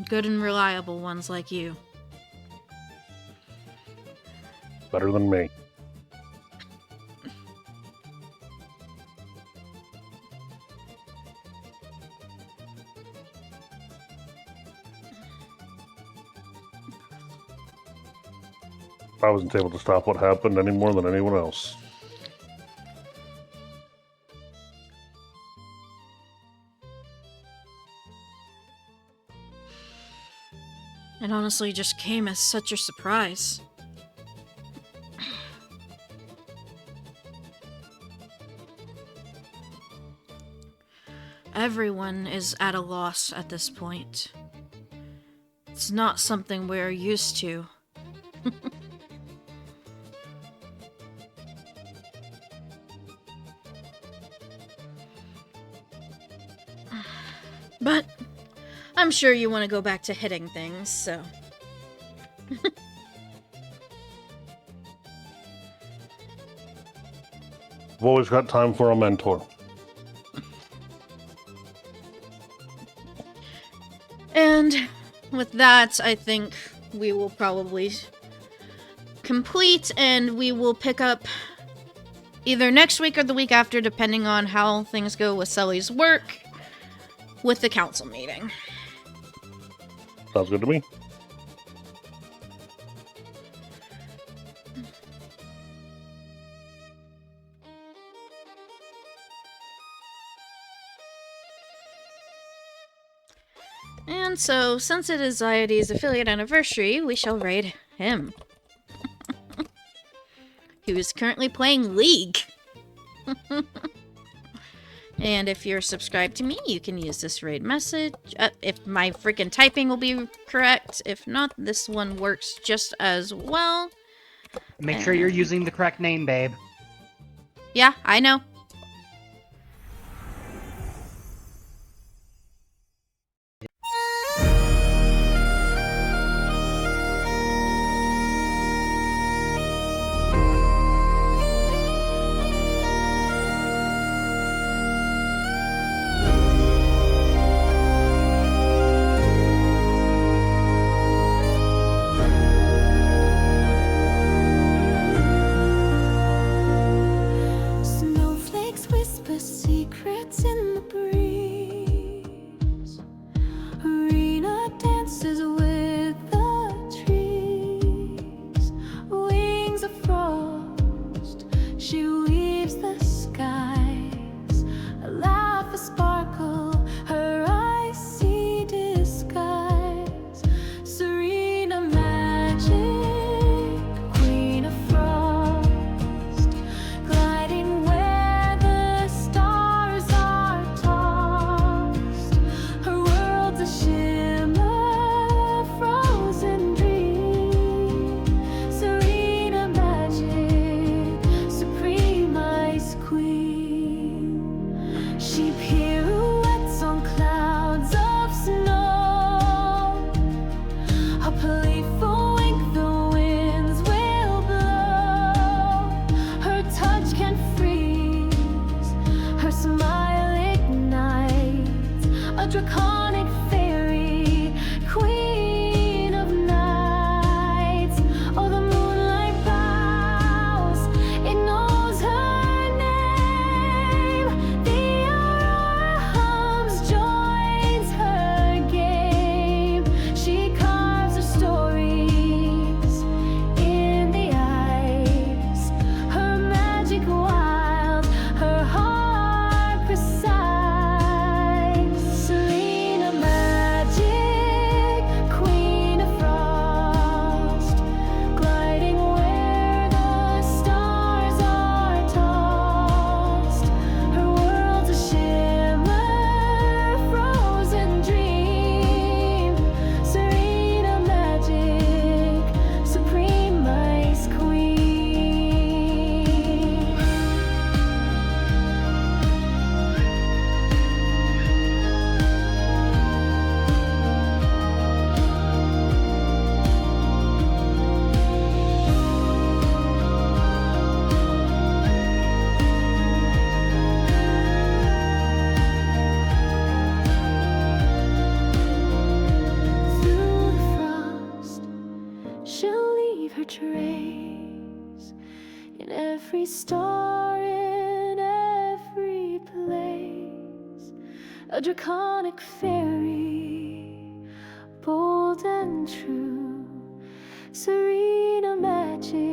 S2: Good and reliable ones like you.
S5: Better than me. I wasn't able to stop what happened any more than anyone else.
S2: It honestly just came as such a surprise. Everyone is at a loss at this point. It's not something we're used to. But I'm sure you want to go back to hitting things, so...
S5: I've always got time for a mentor.
S2: And with that, I think we will probably complete, and we will pick up either next week or the week after, depending on how things go with Sully's work, with the council meeting.
S5: Sounds good to me.
S2: And so, since it is IID's affiliate anniversary, we shall raid him. He is currently playing League. And if you're subscribed to me, you can use this raid message. If my freaking typing will be correct. If not, this one works just as well.
S6: Make sure you're using the correct name, babe.
S2: Yeah, I know.
S1: Snowflakes whisper secrets in the breeze. Arena dances with the trees. Wings of frost, she weaves the skies. A laugh, a sparkle, her eyes see disguise. Serena magic, queen of frost, gliding where the stars are tossed. Her world's a shimmer, frozen dream. Serena magic, supreme ice queen. She pirouettes on clouds of snow. A playful wink, the winds will blow. Her touch can freeze, her smile ignites. A draconic fairy, queen of nights. Oh, the moonlight bows, it knows her name. The aurora hums, joins her game. She carves her stories in the ice. Her magic wild, her heart precise. Selena magic, queen of frost, gliding where the stars are tossed. Her world's a shimmer, frozen dream. Serena magic, supreme ice queen. Through the frost, she'll leave her trace in every star, in every place. A draconic fairy, bold and true. Serena magic. magic.